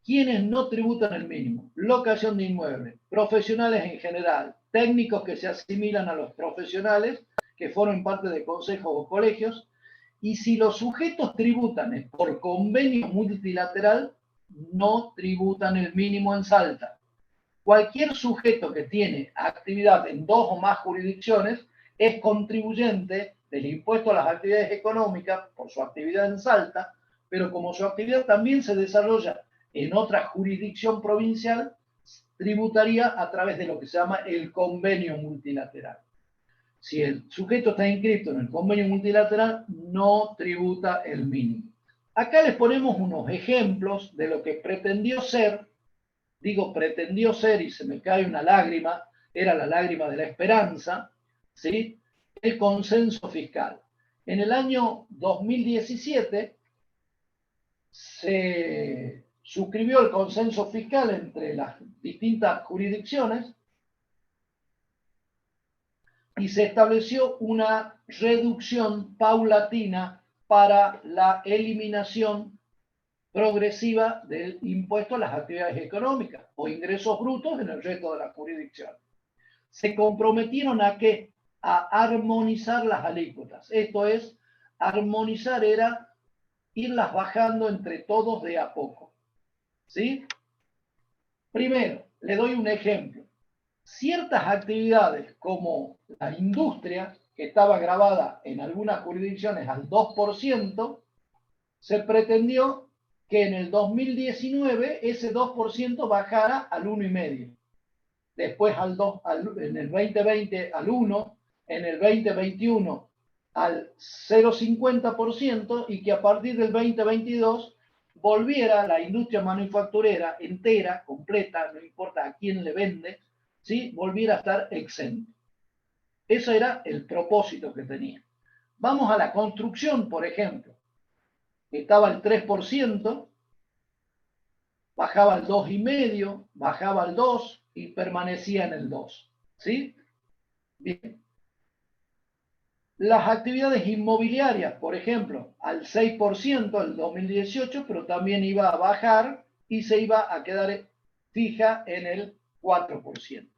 quienes no tributan el mínimo: locación de inmuebles, profesionales en general, técnicos que se asimilan a los profesionales que forman parte de consejos o colegios, y si los sujetos tributan por convenio multilateral, no tributan el mínimo en Salta. Cualquier sujeto que tiene actividad en 2 o más jurisdicciones es contribuyente del impuesto a las actividades económicas por su actividad en Salta, pero como su actividad también se desarrolla en otra jurisdicción provincial, tributaría a través de lo que se llama el convenio multilateral. Si el sujeto está inscrito en el convenio multilateral, no tributa el mínimo. Acá les ponemos unos ejemplos de lo que pretendió ser. Digo pretendió ser y se me cae una lágrima, era la lágrima de la esperanza, ¿sí? El consenso fiscal. En el año 2017 se suscribió el consenso fiscal entre las distintas jurisdicciones y se estableció una reducción paulatina para la eliminación progresiva del impuesto a las actividades económicas o ingresos brutos en el resto de la jurisdicción. Se comprometieron a ¿qué? A armonizar las alícuotas. Esto es, armonizar era irlas bajando entre todos de a poco. ¿Sí? Primero, le doy un ejemplo. Ciertas actividades como la industria, que estaba gravada en algunas jurisdicciones al 2%, se pretendió que en el 2019 ese 2% bajara al 1,5%. Después en el 2020 al 1%, en el 2021 al 0,50%, y que a partir del 2022 volviera la industria manufacturera entera, completa, no importa a quién le vende, ¿sí? Volviera a estar exento. Ese era el propósito que tenía. Vamos a la construcción, por ejemplo. Estaba al 3%, bajaba al 2,5%, bajaba al 2% y permanecía en el 2%. ¿Sí? Bien. Las actividades inmobiliarias, por ejemplo, al 6% el 2018, pero también iba a bajar y se iba a quedar fija en el 4%.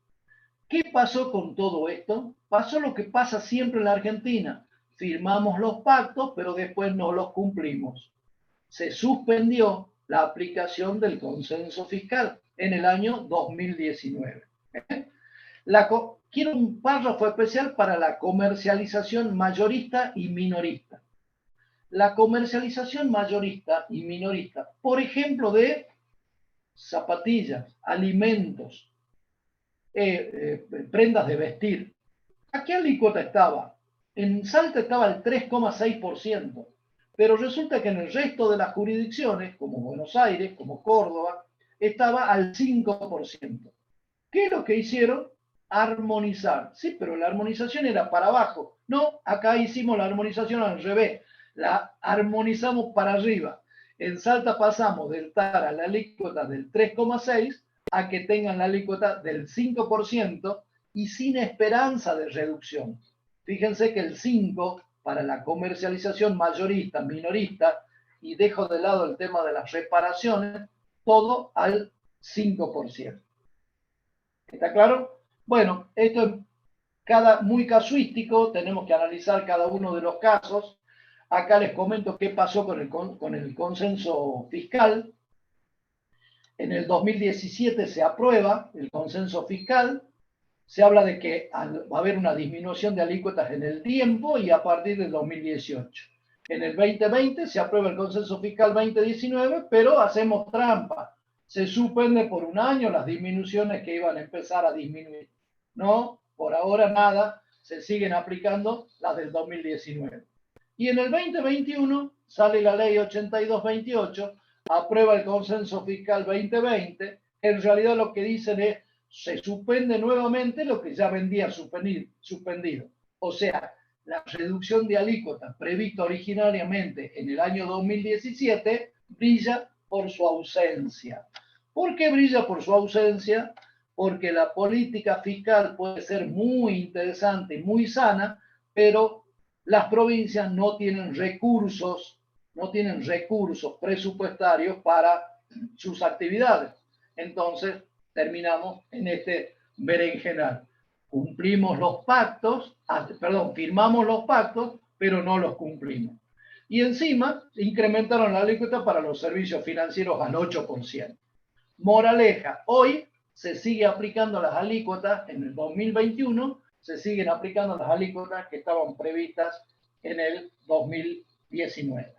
¿Qué pasó con todo esto? Pasó lo que pasa siempre en la Argentina. Firmamos los pactos, pero después no los cumplimos. Se suspendió la aplicación del consenso fiscal en el año 2019. Quiero un párrafo especial para la comercialización mayorista y minorista. La comercialización mayorista y minorista, por ejemplo, de zapatillas, alimentos, prendas de vestir. ¿A qué alícuota estaba? En Salta estaba el 3,6%. Pero resulta que en el resto de las jurisdicciones, como Buenos Aires, como Córdoba, estaba al 5%. ¿Qué es lo que hicieron? Armonizar. Sí, pero la armonización era para abajo. No, acá hicimos la armonización al revés. La armonizamos para arriba. En Salta pasamos de estar a la alícuota del 3,6% a que tengan la alícuota del 5% y sin esperanza de reducción. Fíjense que el 5% para la comercialización mayorista, minorista, y dejo de lado el tema de las reparaciones, todo al 5%. ¿Está claro? Bueno, esto es muy casuístico, tenemos que analizar cada uno de los casos. Acá les comento qué pasó con el consenso fiscal. En el 2017 se aprueba el consenso fiscal. Se habla de que va a haber una disminución de alícuotas en el tiempo y a partir del 2018. En el 2020 se aprueba el consenso fiscal 2019, pero hacemos trampa. Se suspende por un año las disminuciones que iban a empezar a disminuir. No, por ahora nada, se siguen aplicando las del 2019. Y en el 2021 sale la ley 8228, aprueba el consenso fiscal 2020, en realidad lo que dicen es, se suspende nuevamente lo que ya vendía suspendido. O sea, la reducción de alícuotas prevista originariamente en el año 2017 brilla por su ausencia. ¿Por qué brilla por su ausencia? Porque la política fiscal puede ser muy interesante y muy sana, pero las provincias no tienen recursos presupuestarios para sus actividades. Entonces, terminamos en este berenjenal. Cumplimos los pactos, firmamos los pactos, pero no los cumplimos. Y encima incrementaron la alícuota para los servicios financieros al 8%. Moraleja, hoy se sigue aplicando las alícuotas en el 2021, se siguen aplicando las alícuotas que estaban previstas en el 2019.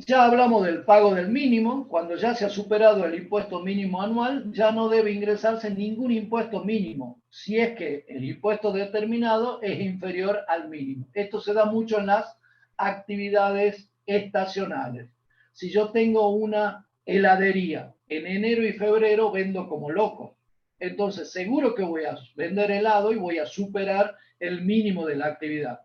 Ya hablamos del pago del mínimo. Cuando ya se ha superado el impuesto mínimo anual, ya no debe ingresarse ningún impuesto mínimo, si es que el impuesto determinado es inferior al mínimo. Esto se da mucho en las actividades estacionales. Si yo tengo una heladería, en enero y febrero vendo como loco. Entonces, seguro que voy a vender helado y voy a superar el mínimo de la actividad.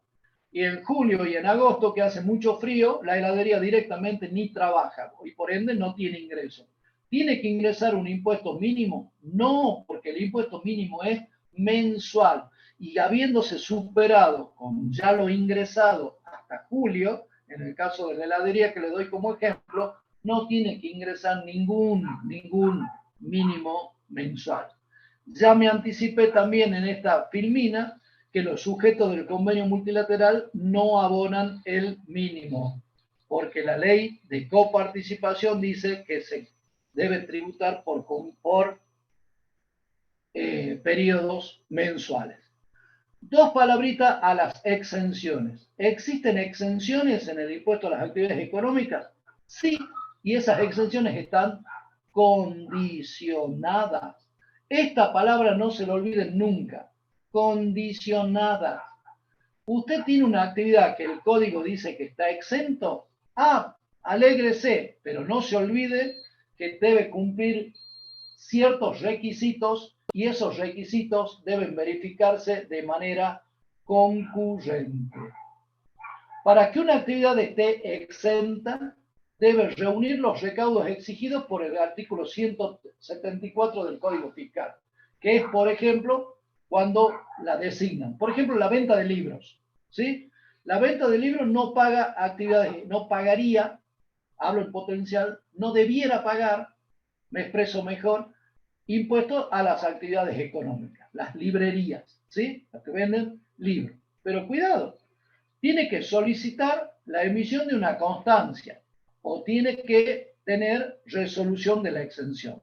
Y en julio y en agosto, que hace mucho frío, la heladería directamente ni trabaja y por ende no tiene ingreso. ¿Tiene que ingresar un impuesto mínimo? No, porque el impuesto mínimo es mensual. Y habiéndose superado con ya lo ingresado hasta julio, en el caso de la heladería que le doy como ejemplo, no tiene que ingresar ningún mínimo mensual. Ya me anticipé también en esta filmina que los sujetos del convenio multilateral no abonan el mínimo, porque la ley de coparticipación dice que se debe tributar por periodos mensuales. Dos palabritas a las exenciones. ¿Existen exenciones en el impuesto a las actividades económicas? Sí, y esas exenciones están condicionadas. Esta palabra no se lo olviden nunca. Condicionadas. Usted tiene una actividad que el código dice que está exento. Alégrese, pero no se olvide que debe cumplir ciertos requisitos y esos requisitos deben verificarse de manera concurrente. Para que una actividad esté exenta, debe reunir los recaudos exigidos por el artículo 174 del Código Fiscal, que es, por ejemplo, cuando la designan. Por ejemplo, la venta de libros, ¿sí? La venta de libros no paga actividades, no pagaría, hablo en potencial, no debiera pagar, me expreso mejor, impuestos a las actividades económicas, las librerías, ¿sí? Las que venden libros. Pero cuidado, tiene que solicitar la emisión de una constancia o tiene que tener resolución de la exención.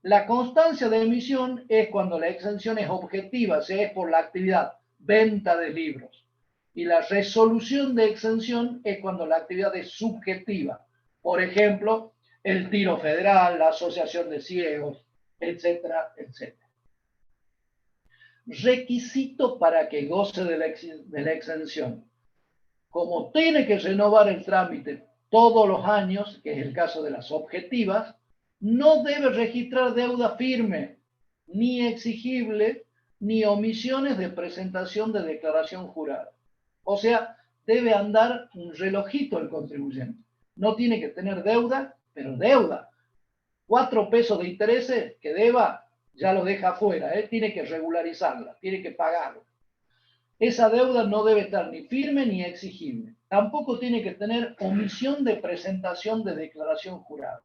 La constancia de emisión es cuando la exención es objetiva, o sea, es por la actividad venta de libros. Y la resolución de exención es cuando la actividad es subjetiva. Por ejemplo, el Tiro Federal, la Asociación de Ciegos, etcétera, etcétera. Requisito para que goce de la exención. Como tiene que renovar el trámite todos los años, que es el caso de las objetivas, no debe registrar deuda firme, ni exigible, ni omisiones de presentación de declaración jurada. O sea, debe andar un relojito el contribuyente. No tiene que tener deuda, pero deuda. 4 pesos de intereses que deba, ya lo deja afuera, tiene que regularizarla, tiene que pagarla. Esa deuda no debe estar ni firme ni exigible. Tampoco tiene que tener omisión de presentación de declaración jurada.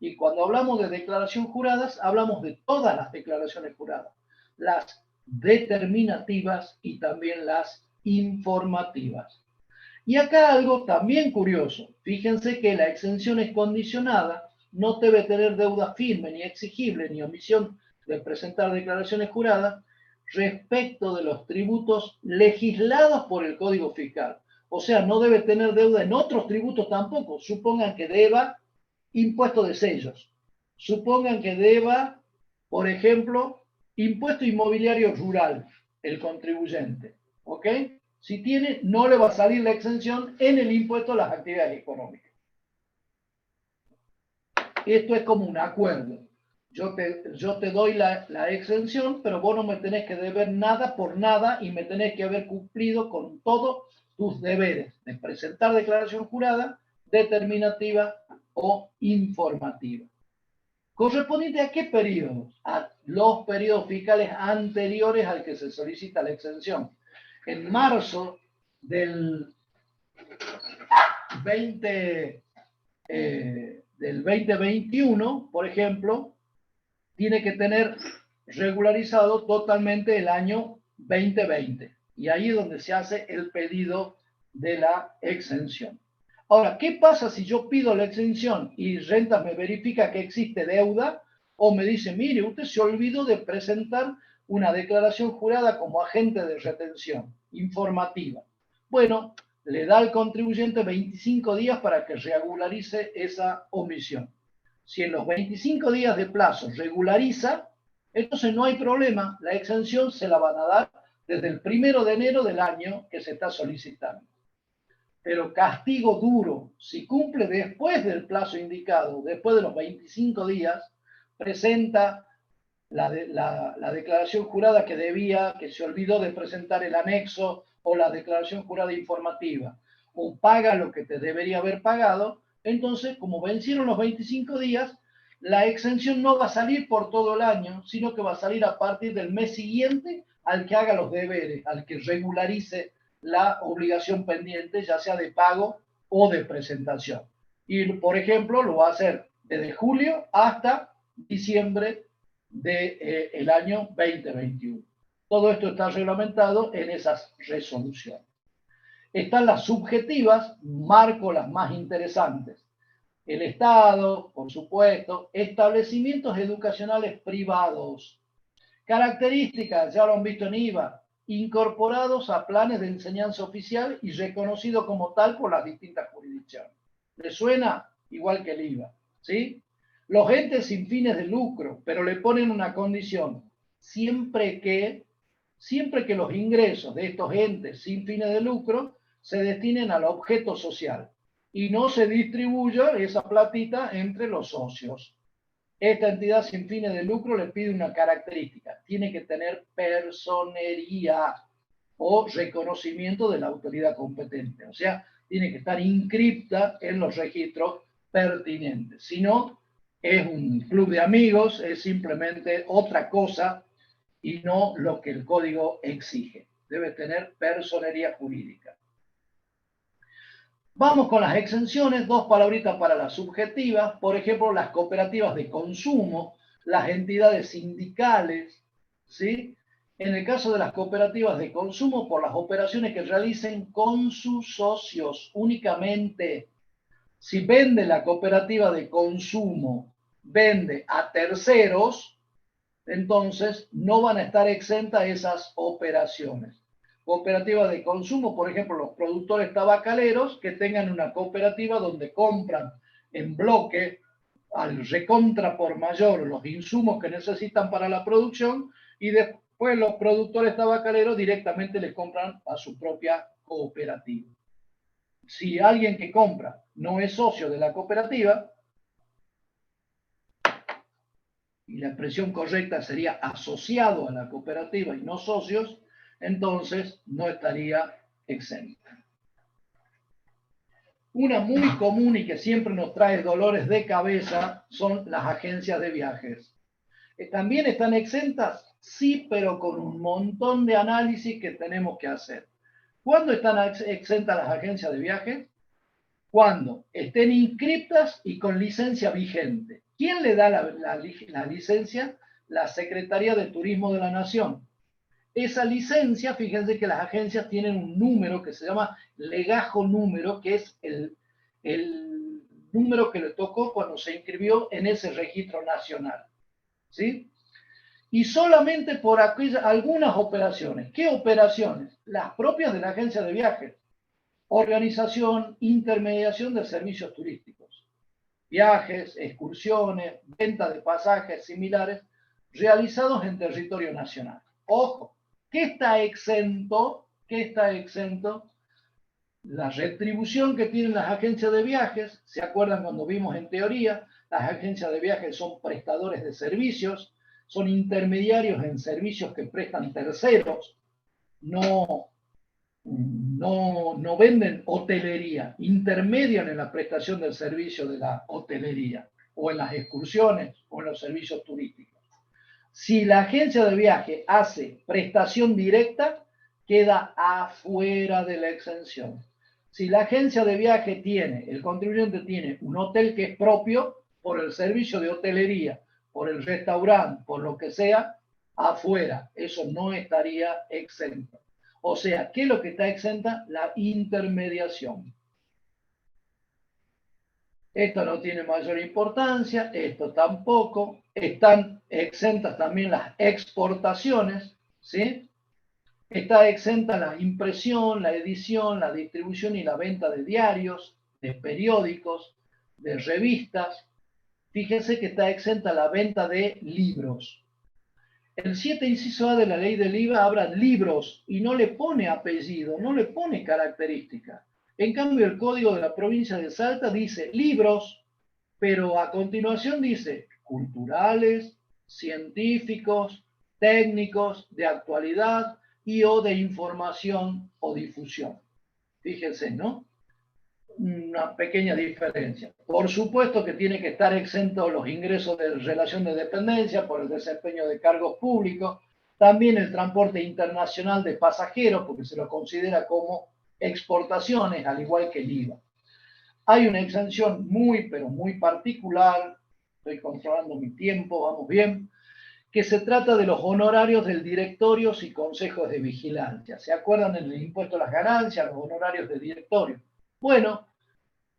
Y cuando hablamos de declaración juradas, hablamos de todas las declaraciones juradas, las determinativas y también las informativas. Y acá algo también curioso. Fíjense que la exención es condicionada, no debe tener deuda firme ni exigible ni omisión de presentar declaraciones juradas respecto de los tributos legislados por el Código Fiscal. O sea, no debe tener deuda en otros tributos tampoco. Supongan que deba impuesto de sellos. Supongan que deba, por ejemplo, impuesto inmobiliario rural, el contribuyente. ¿Ok? Si tiene, no le va a salir la exención en el impuesto a las actividades económicas. Esto es como un acuerdo. Yo te doy la exención, pero vos no me tenés que deber nada por nada y me tenés que haber cumplido con todos tus deberes de presentar declaración jurada, determinativa o informativa. ¿Correspondiente a qué periodos? A los periodos fiscales anteriores al que se solicita la exención. En marzo del 2021, por ejemplo, tiene que tener regularizado totalmente el año 2020. Y ahí es donde se hace el pedido de la exención. Ahora, ¿qué pasa si yo pido la exención y Rentas me verifica que existe deuda o me dice, mire, usted se olvidó de presentar una declaración jurada como agente de retención informativa? Bueno, le da al contribuyente 25 días para que regularice esa omisión. Si en los 25 días de plazo regulariza, entonces no hay problema, la exención se la van a dar desde el 1 de enero del año que se está solicitando. Pero castigo duro, si cumple después del plazo indicado, después de los 25 días, presenta la declaración jurada que debía, que se olvidó de presentar el anexo o la declaración jurada informativa, o paga lo que te debería haber pagado, entonces, como vencieron los 25 días, la exención no va a salir por todo el año, sino que va a salir a partir del mes siguiente al que haga los deberes, al que regularice la obligación pendiente, ya sea de pago o de presentación. Y, por ejemplo, lo va a hacer desde julio hasta diciembre del año 2021. Todo esto está reglamentado en esas resoluciones. Están las subjetivas, marco las más interesantes. El Estado, por supuesto, establecimientos educacionales privados. Características, ya lo han visto en IVA, incorporados a planes de enseñanza oficial y reconocido como tal por las distintas jurisdicciones. ¿Les suena? Igual que el IVA, ¿sí? Los entes sin fines de lucro, pero le ponen una condición, siempre que los ingresos de estos entes sin fines de lucro se destinen al objeto social y no se distribuya esa platita entre los socios. Esta entidad sin fines de lucro le pide una característica, tiene que tener personería o reconocimiento de la autoridad competente, o sea, tiene que estar inscripta en los registros pertinentes. Si no, es un club de amigos, es simplemente otra cosa y no lo que el código exige. Debe tener personería jurídica. Vamos con las exenciones, dos palabritas para las subjetivas, por ejemplo, las cooperativas de consumo, las entidades sindicales, ¿sí? En el caso de las cooperativas de consumo, por las operaciones que realicen con sus socios únicamente. Si vende la cooperativa de consumo, vende a terceros, entonces no van a estar exentas esas operaciones. Cooperativas de consumo, por ejemplo, los productores tabacaleros que tengan una cooperativa donde compran en bloque al recontra por mayor los insumos que necesitan para la producción y después los productores tabacaleros directamente les compran a su propia cooperativa. Si alguien que compra no es socio de la cooperativa, y la expresión correcta sería asociado a la cooperativa y no socios, entonces no estaría exento. Una muy común y que siempre nos trae dolores de cabeza son las agencias de viajes. ¿También están exentas? Sí, pero con un montón de análisis que tenemos que hacer. ¿Cuándo están exentas las agencias de viajes? Cuando estén inscriptas y con licencia vigente. ¿Quién le da la licencia? La Secretaría de Turismo de la Nación. Esa licencia, fíjense que las agencias tienen un número que se llama legajo número, que es el número que le tocó cuando se inscribió en ese registro nacional. ¿Sí? Y solamente por algunas operaciones. ¿Qué operaciones? Las propias de la agencia de viajes. Organización, intermediación de servicios turísticos. Viajes, excursiones, venta de pasajes similares realizados en territorio nacional. Ojo, ¿qué está exento ¿Qué está exento? La retribución que tienen las agencias de viajes. ¿Se acuerdan cuando vimos en teoría? Las agencias de viajes son prestadores de servicios, son intermediarios en servicios que prestan terceros, no venden hotelería, intermedian en la prestación del servicio de la hotelería, o en las excursiones, o en los servicios turísticos. Si la agencia de viaje hace prestación directa, queda afuera de la exención. Si la agencia de viaje tiene, el contribuyente tiene un hotel que es propio por el servicio de hotelería, por el restaurante, por lo que sea, afuera. Eso no estaría exento. O sea, ¿qué es lo que está exenta? La intermediación. Esto no tiene mayor importancia, esto tampoco. Están exentas también las exportaciones, ¿sí? Está exenta la impresión, la edición, la distribución y la venta de diarios, de periódicos, de revistas. Fíjense que está exenta la venta de libros. El 7 inciso A de la ley del IVA habla de libros y no le pone apellido, no le pone característica. En cambio, el código de la provincia de Salta dice libros, pero a continuación dice culturales, científicos, técnicos, de actualidad y o de información o difusión. Fíjense, ¿no? Una pequeña diferencia. Por supuesto que tiene que estar exento los ingresos de relación de dependencia por el desempeño de cargos públicos, también el transporte internacional de pasajeros, porque se lo considera como exportaciones, al igual que el IVA. Hay una exención muy, pero muy particular, estoy controlando mi tiempo, vamos bien, que se trata de los honorarios del directorios y consejos de vigilancia. ¿Se acuerdan en el impuesto a las ganancias, los honorarios de directorio? Bueno,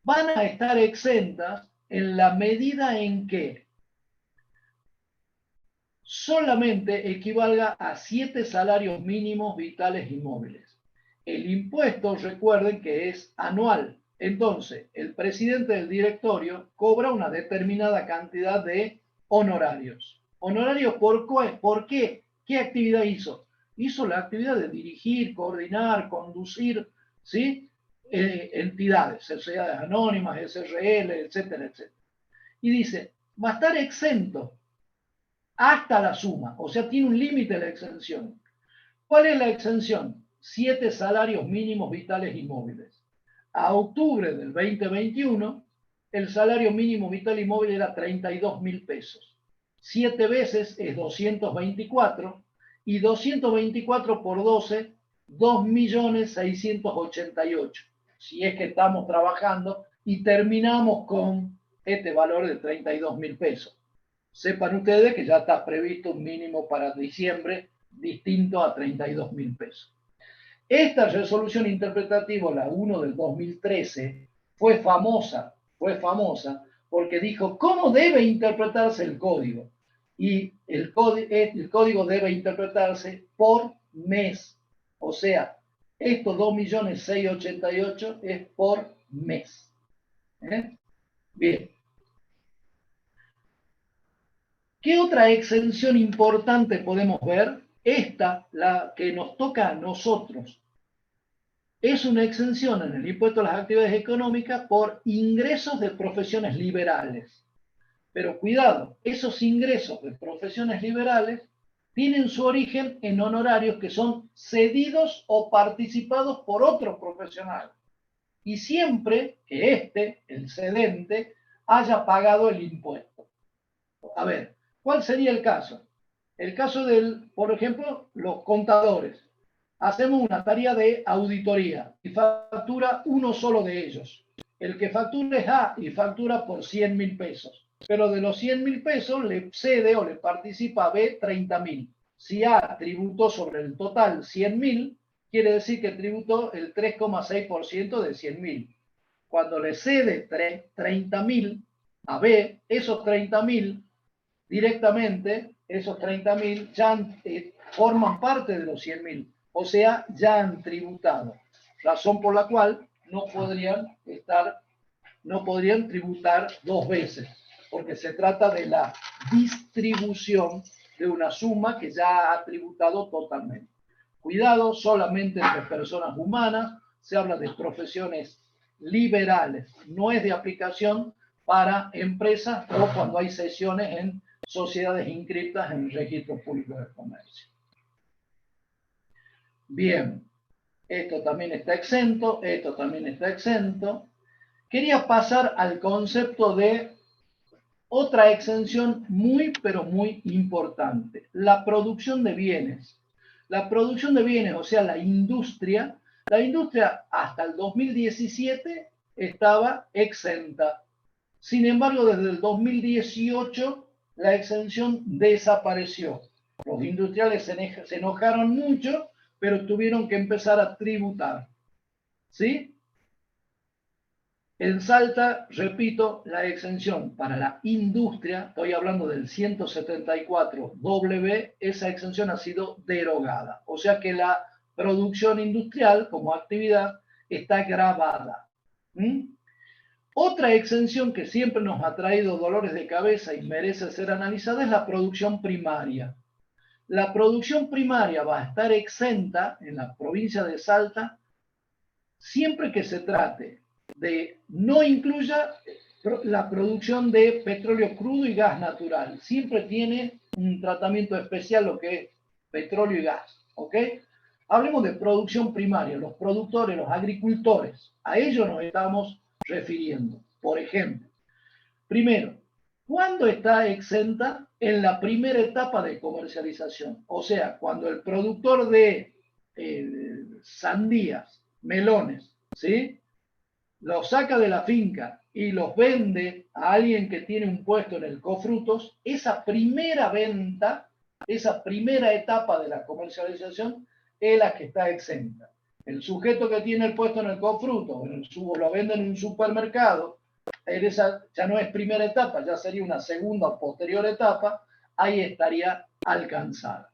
van a estar exentas en la medida en que solamente equivalga a 7 salarios mínimos vitales y móviles. El impuesto, recuerden que es anual. Entonces, el presidente del directorio cobra una determinada cantidad de honorarios. ¿Honorarios por qué? ¿Qué actividad hizo? Hizo la actividad de dirigir, coordinar, conducir, ¿sí? Entidades, sociedades anónimas, SRL, etcétera, etcétera. Y dice, va a estar exento hasta la suma, o sea, tiene un límite la exención. ¿Cuál es la exención? 7 salarios mínimos vitales y móviles. A octubre del 2021, el salario mínimo vital y móvil era 32.000 pesos. 7 veces es 224 y 224 por 12, 2.688.000. Si es que estamos trabajando y terminamos con este valor de 32.000 pesos. Sepan ustedes que ya está previsto un mínimo para diciembre distinto a 32.000 pesos. Esta resolución interpretativa, la 1 del 2013, fue famosa porque dijo cómo debe interpretarse el código. Y el código debe interpretarse por mes. O sea, estos 2.688.000 es por mes. Bien. ¿Qué otra exención importante podemos ver? Esta, la que nos toca a nosotros, es una exención en el impuesto a las actividades económicas por ingresos de profesiones liberales. Pero cuidado, esos ingresos de profesiones liberales tienen su origen en honorarios que son cedidos o participados por otro profesional. Y siempre que el cedente, haya pagado el impuesto. A ver, ¿cuál sería el caso? El caso del, por ejemplo, los contadores. Hacemos una tarea de auditoría y factura uno solo de ellos. El que factura es A y factura por 100.000 pesos. Pero de los 100.000 pesos le cede o le participa a B 30.000. Si A tributó sobre el total 100.000, quiere decir que tributó el 3,6% de 100.000. Cuando le cede 30.000 a B, esos 30.000 directamente, esos 30.000 ya forman parte de los 100.000, o sea, ya han tributado, razón por la cual no podrían tributar dos veces, porque se trata de la distribución de una suma que ya ha tributado totalmente. Cuidado, solamente entre personas humanas, se habla de profesiones liberales, no es de aplicación para empresas o cuando hay sesiones en sociedades inscritas en el registro público de comercio. Bien, esto también está exento, esto también está exento. Quería pasar al concepto de otra exención muy, pero muy importante, la producción de bienes. La producción de bienes, o sea, la industria hasta el 2017 estaba exenta. Sin embargo, desde el 2018 la exención desapareció. Los industriales se enojaron mucho, pero tuvieron que empezar a tributar. ¿Sí? En Salta, repito, la exención para la industria, estoy hablando del 174W, esa exención ha sido derogada. O sea que la producción industrial como actividad está grabada. Otra exención que siempre nos ha traído dolores de cabeza y merece ser analizada es la producción primaria. La producción primaria va a estar exenta en la provincia de Salta siempre que se trate de no incluya la producción de petróleo crudo y gas natural. Siempre tiene un tratamiento especial lo que es petróleo y gas. ¿Ok? Hablemos de producción primaria, los productores, los agricultores. A ellos nos estamos refiriendo. Por ejemplo, primero, ¿cuándo está exenta? En la primera etapa de comercialización. O sea, cuando el productor de sandías, melones, ¿sí? Los saca de la finca y los vende a alguien que tiene un puesto en el Cofrutos, esa primera venta, esa primera etapa de la comercialización es la que está exenta. El sujeto que tiene el puesto en el Cofrutos, lo vende en un supermercado, esa ya no es primera etapa, ya sería una segunda o posterior etapa, ahí estaría alcanzada.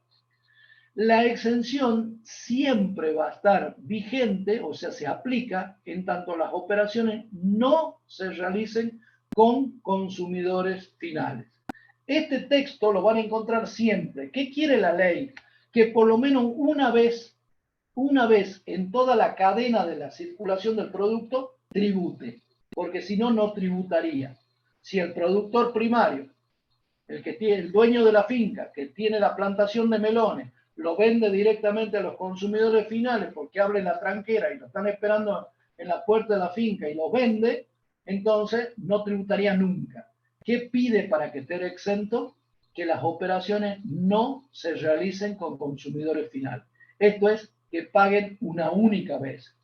La exención siempre va a estar vigente, o sea, se aplica en tanto las operaciones no se realicen con consumidores finales. Este texto lo van a encontrar siempre. ¿Qué quiere la ley? Que por lo menos una vez en toda la cadena de la circulación del producto tribute, porque si no, no tributaría. Si el productor primario, el dueño de la finca, que tiene la plantación de melones, lo vende directamente a los consumidores finales porque abre la tranquera y lo están esperando en la puerta de la finca y lo vende, entonces no tributaría nunca. ¿Qué pide para que esté exento? Que las operaciones no se realicen con consumidores finales. Esto es, que paguen una única vez.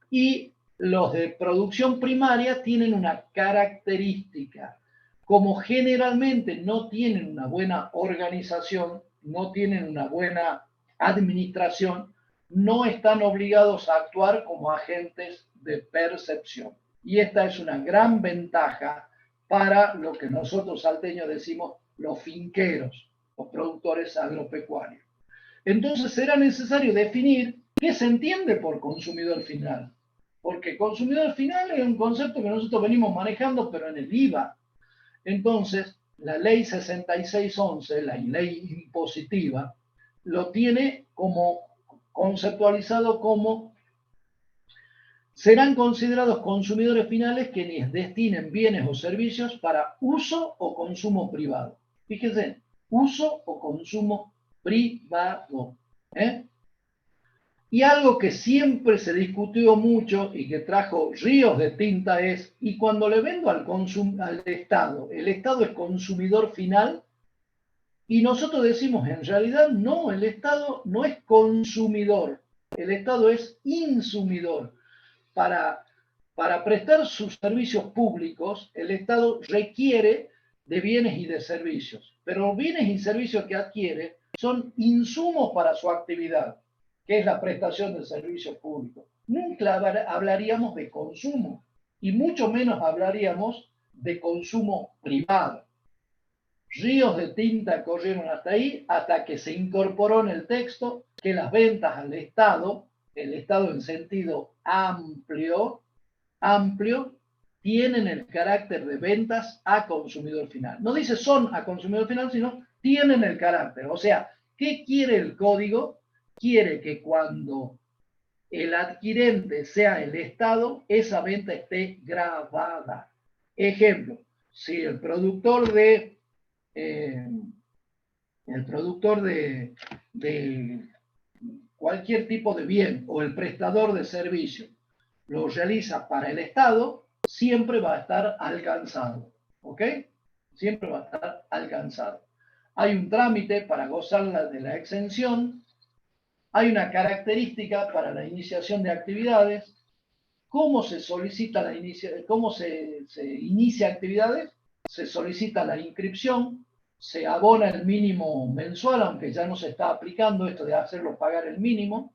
Y los de producción primaria tienen una característica. Como generalmente no tienen una buena organización, no tienen una buena administración, no están obligados a actuar como agentes de percepción. Y esta es una gran ventaja para lo que nosotros salteños decimos los finqueros, los productores agropecuarios. Entonces será necesario definir qué se entiende por consumidor final. Porque consumidor final es un concepto que nosotros venimos manejando, pero en el IVA. Entonces, la ley 6611, la ley impositiva, lo tiene como conceptualizado como serán considerados consumidores finales quienes destinen bienes o servicios para uso o consumo privado. Fíjense, uso o consumo privado. Y algo que siempre se discutió mucho y que trajo ríos de tinta es, y cuando le vendo al Estado, ¿el Estado es consumidor final? Y nosotros decimos, en realidad no, el Estado no es consumidor, el Estado es insumidor. Para prestar sus servicios públicos, el Estado requiere de bienes y de servicios, pero los bienes y servicios que adquiere son insumos para su actividad, que es la prestación de servicios públicos. Nunca hablaríamos de consumo y mucho menos hablaríamos de consumo privado. Ríos de tinta corrieron hasta ahí, hasta que se incorporó en el texto que las ventas al Estado, el Estado en sentido amplio, tienen el carácter de ventas a consumidor final. No dice son a consumidor final, sino tienen el carácter. O sea, ¿qué quiere el código? quiere que cuando el adquirente sea el Estado, esa venta esté grabada. Ejemplo, si el productor de cualquier tipo de bien o el prestador de servicio lo realiza para el Estado, siempre va a estar alcanzado. ¿Ok? Siempre va a estar alcanzado. Hay un trámite para gozar de la exención, hay una característica para la iniciación de actividades. ¿Cómo se solicita cómo se inicia actividades? Se solicita la inscripción, se abona el mínimo mensual, aunque ya no se está aplicando esto de hacerlo pagar el mínimo.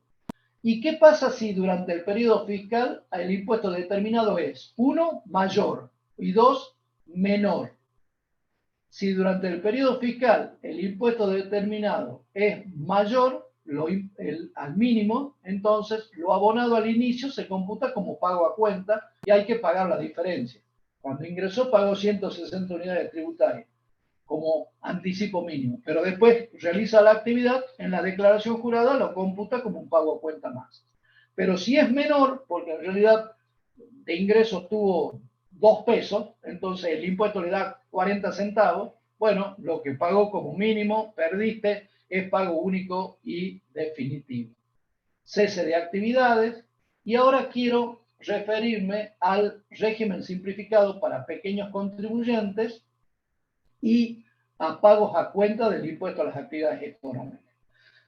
¿Y qué pasa si durante el periodo fiscal el impuesto determinado es, uno, mayor y dos, menor? Si durante el periodo fiscal el impuesto determinado es mayor al mínimo, entonces lo abonado al inicio se computa como pago a cuenta y hay que pagar la diferencia. Cuando ingresó pagó 160 unidades tributarias como anticipo mínimo, pero después realiza la actividad, en la declaración jurada lo computa como un pago a cuenta más. Pero si es menor, porque en realidad de ingresos tuvo 2 pesos, entonces el impuesto le da 40 centavos, bueno, lo que pagó como mínimo, perdiste, es pago único y definitivo. Cese de actividades. Y ahora quiero referirme al régimen simplificado para pequeños contribuyentes y a pagos a cuenta del impuesto a las actividades económicas.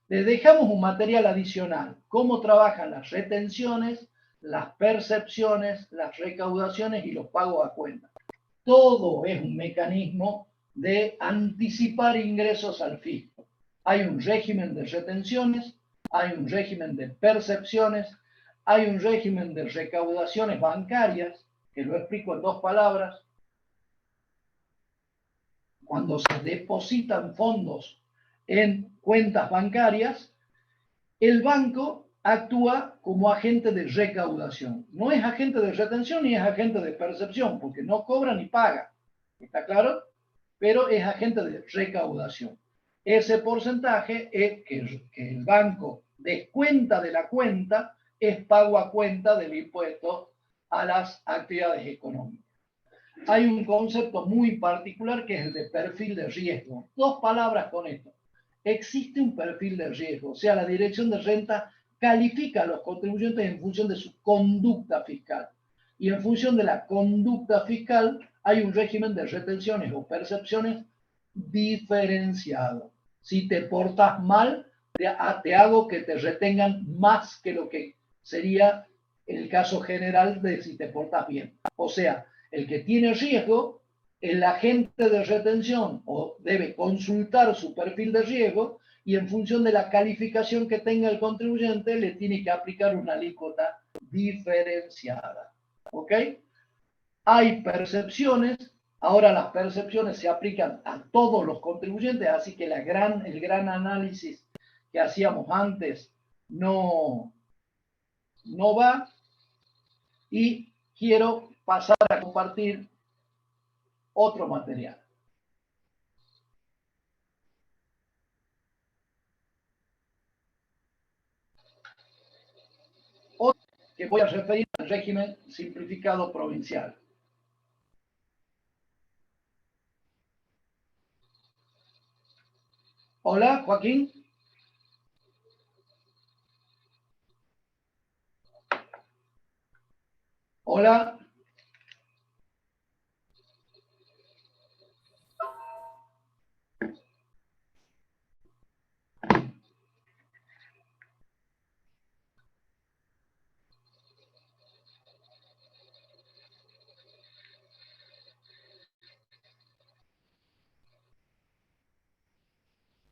Les dejamos un material adicional, cómo trabajan las retenciones, las percepciones, las recaudaciones y los pagos a cuenta. Todo es un mecanismo de anticipar ingresos al fisco. Hay un régimen de retenciones, hay un régimen de percepciones, hay un régimen de recaudaciones bancarias, que lo explico en 2 palabras. Cuando se depositan fondos en cuentas bancarias, el banco actúa como agente de recaudación. No es agente de retención ni es agente de percepción, porque no cobra ni paga. ¿Está claro? Pero es agente de recaudación. Ese porcentaje que el banco descuenta de la cuenta es pago a cuenta del impuesto a las actividades económicas. Hay un concepto muy particular que es el de perfil de riesgo. 2 palabras con esto. Existe un perfil de riesgo, o sea, la Dirección de Renta califica a los contribuyentes en función de su conducta fiscal. Y en función de la conducta fiscal hay un régimen de retenciones o percepciones diferenciado. Si te portas mal, te hago que te retengan más que lo que sería el caso general de si te portas bien. O sea, el que tiene riesgo, el agente de retención o debe consultar su perfil de riesgo y en función de la calificación que tenga el contribuyente le tiene que aplicar una alícuota diferenciada. ¿Ok? Hay percepciones, ahora las percepciones se aplican a todos los contribuyentes, así que el gran análisis que hacíamos antes no va, y quiero pasar a compartir otro material. Otro que voy a referir al régimen simplificado provincial. Hola, Joaquín. Hola.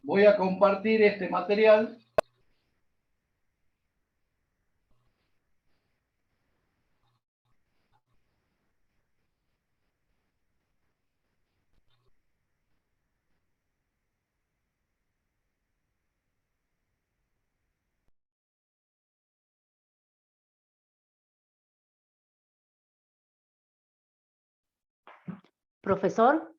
Voy a compartir este material. Profesor.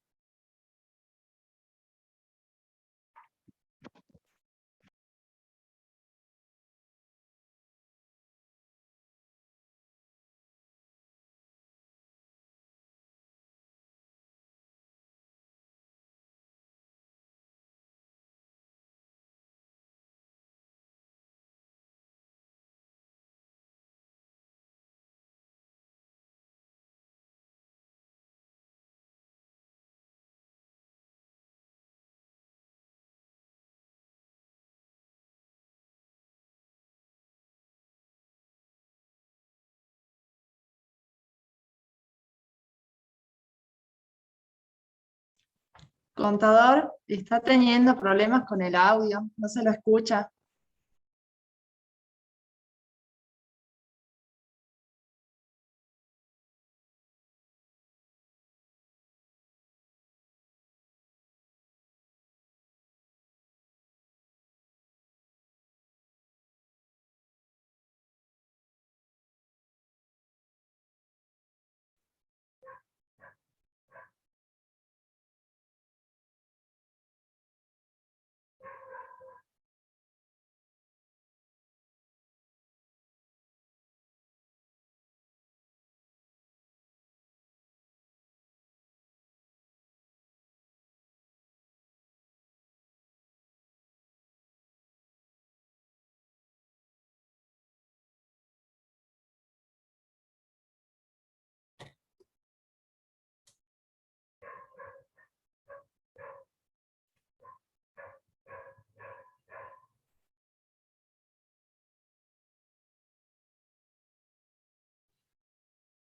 Contador, está teniendo problemas con el audio, no se lo escucha.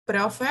Profe,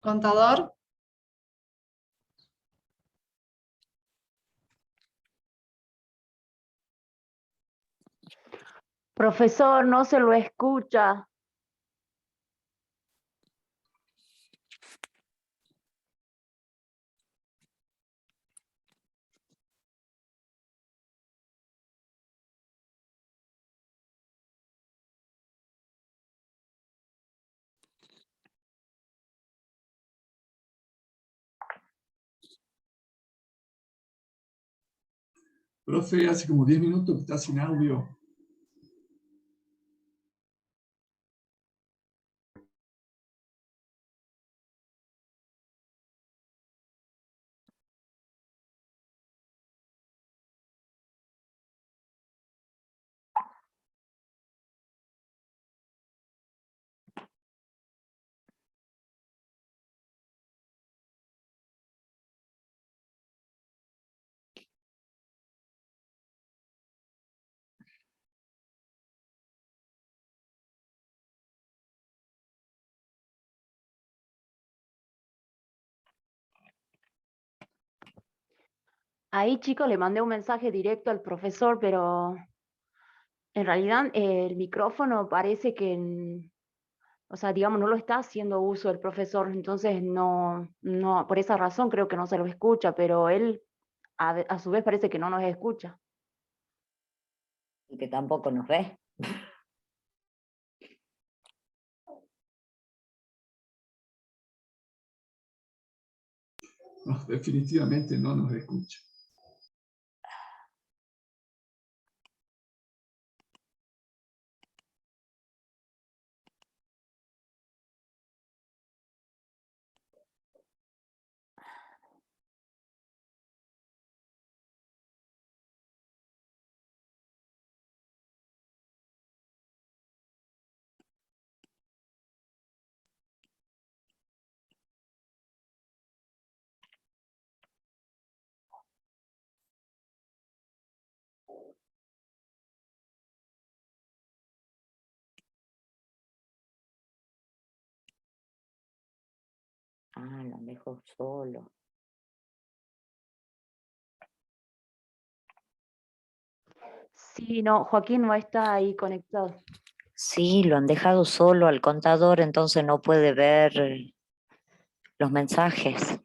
Contador, Profesor, no se lo escucha. Profe, hace como 10 minutos que está sin audio. Ahí, chicos, le mandé un mensaje directo al profesor, pero en realidad el micrófono parece que, o sea, digamos, no lo está haciendo uso el profesor, entonces no, por esa razón creo que no se lo escucha, pero él a su vez parece que no nos escucha. Y que tampoco nos ve. No, definitivamente no nos escucha. Ah, lo dejo solo. Sí, no, Joaquín no está ahí conectado. Sí, lo han dejado solo al contador, entonces no puede ver los mensajes.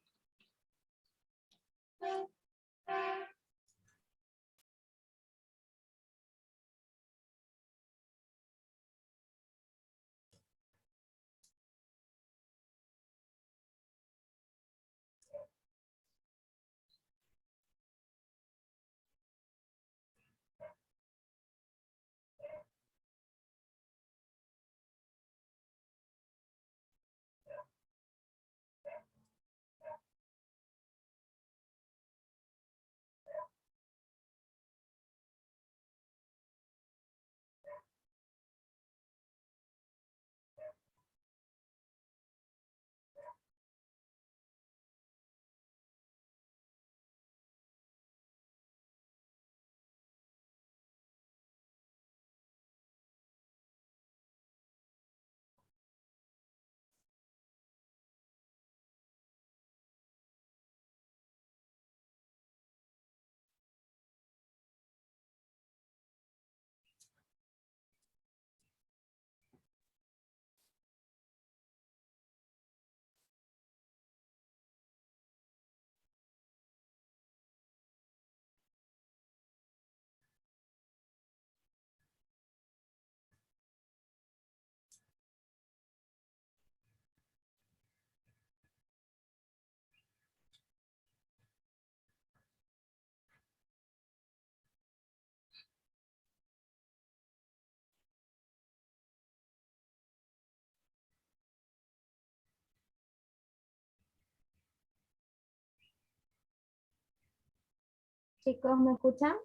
Chicos, ¿me escuchan?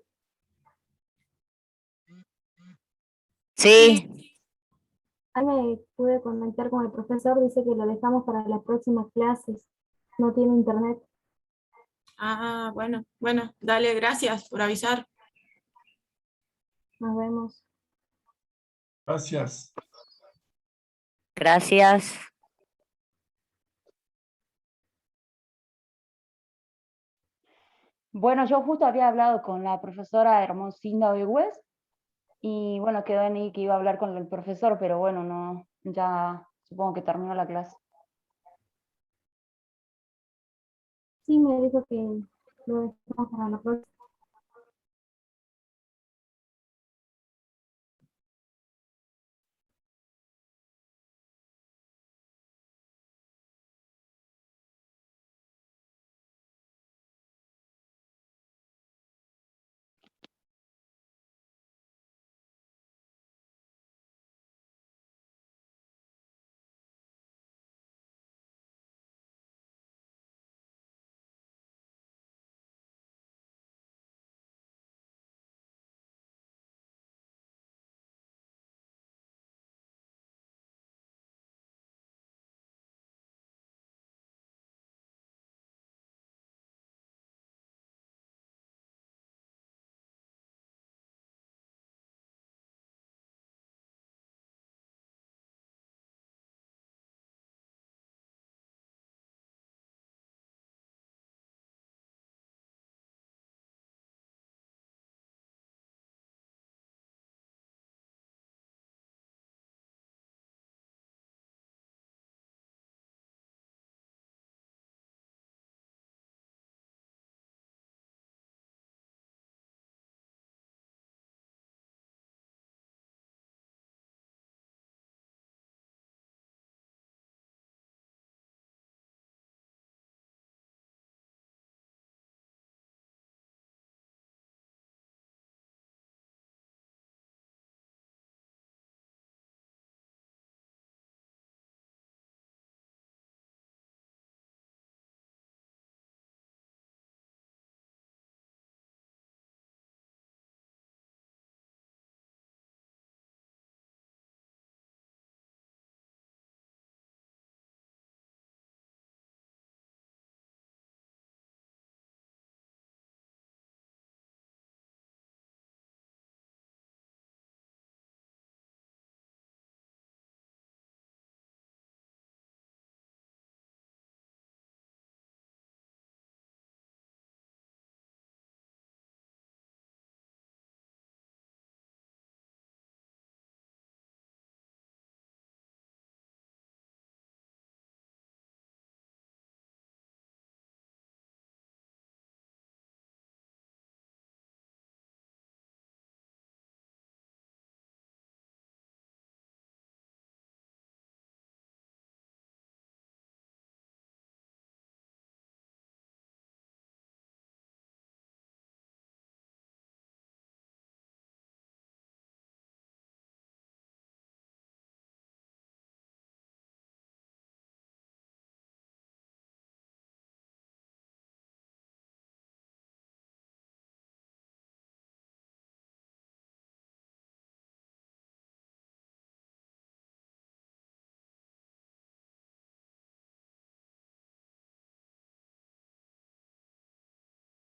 Sí, Ahí me pude conectar con el profesor, dice que lo dejamos para las próximas clases. No tiene internet. Ah, bueno, bueno, dale, gracias por avisar. Nos vemos. Gracias. gracias. Bueno, yo justo había hablado con la profesora Hermosinda Hues y bueno, quedó en ahí que iba a hablar con el profesor, pero bueno, no, ya supongo que terminó la clase. Sí, me dijo que lo dejamos para la próxima.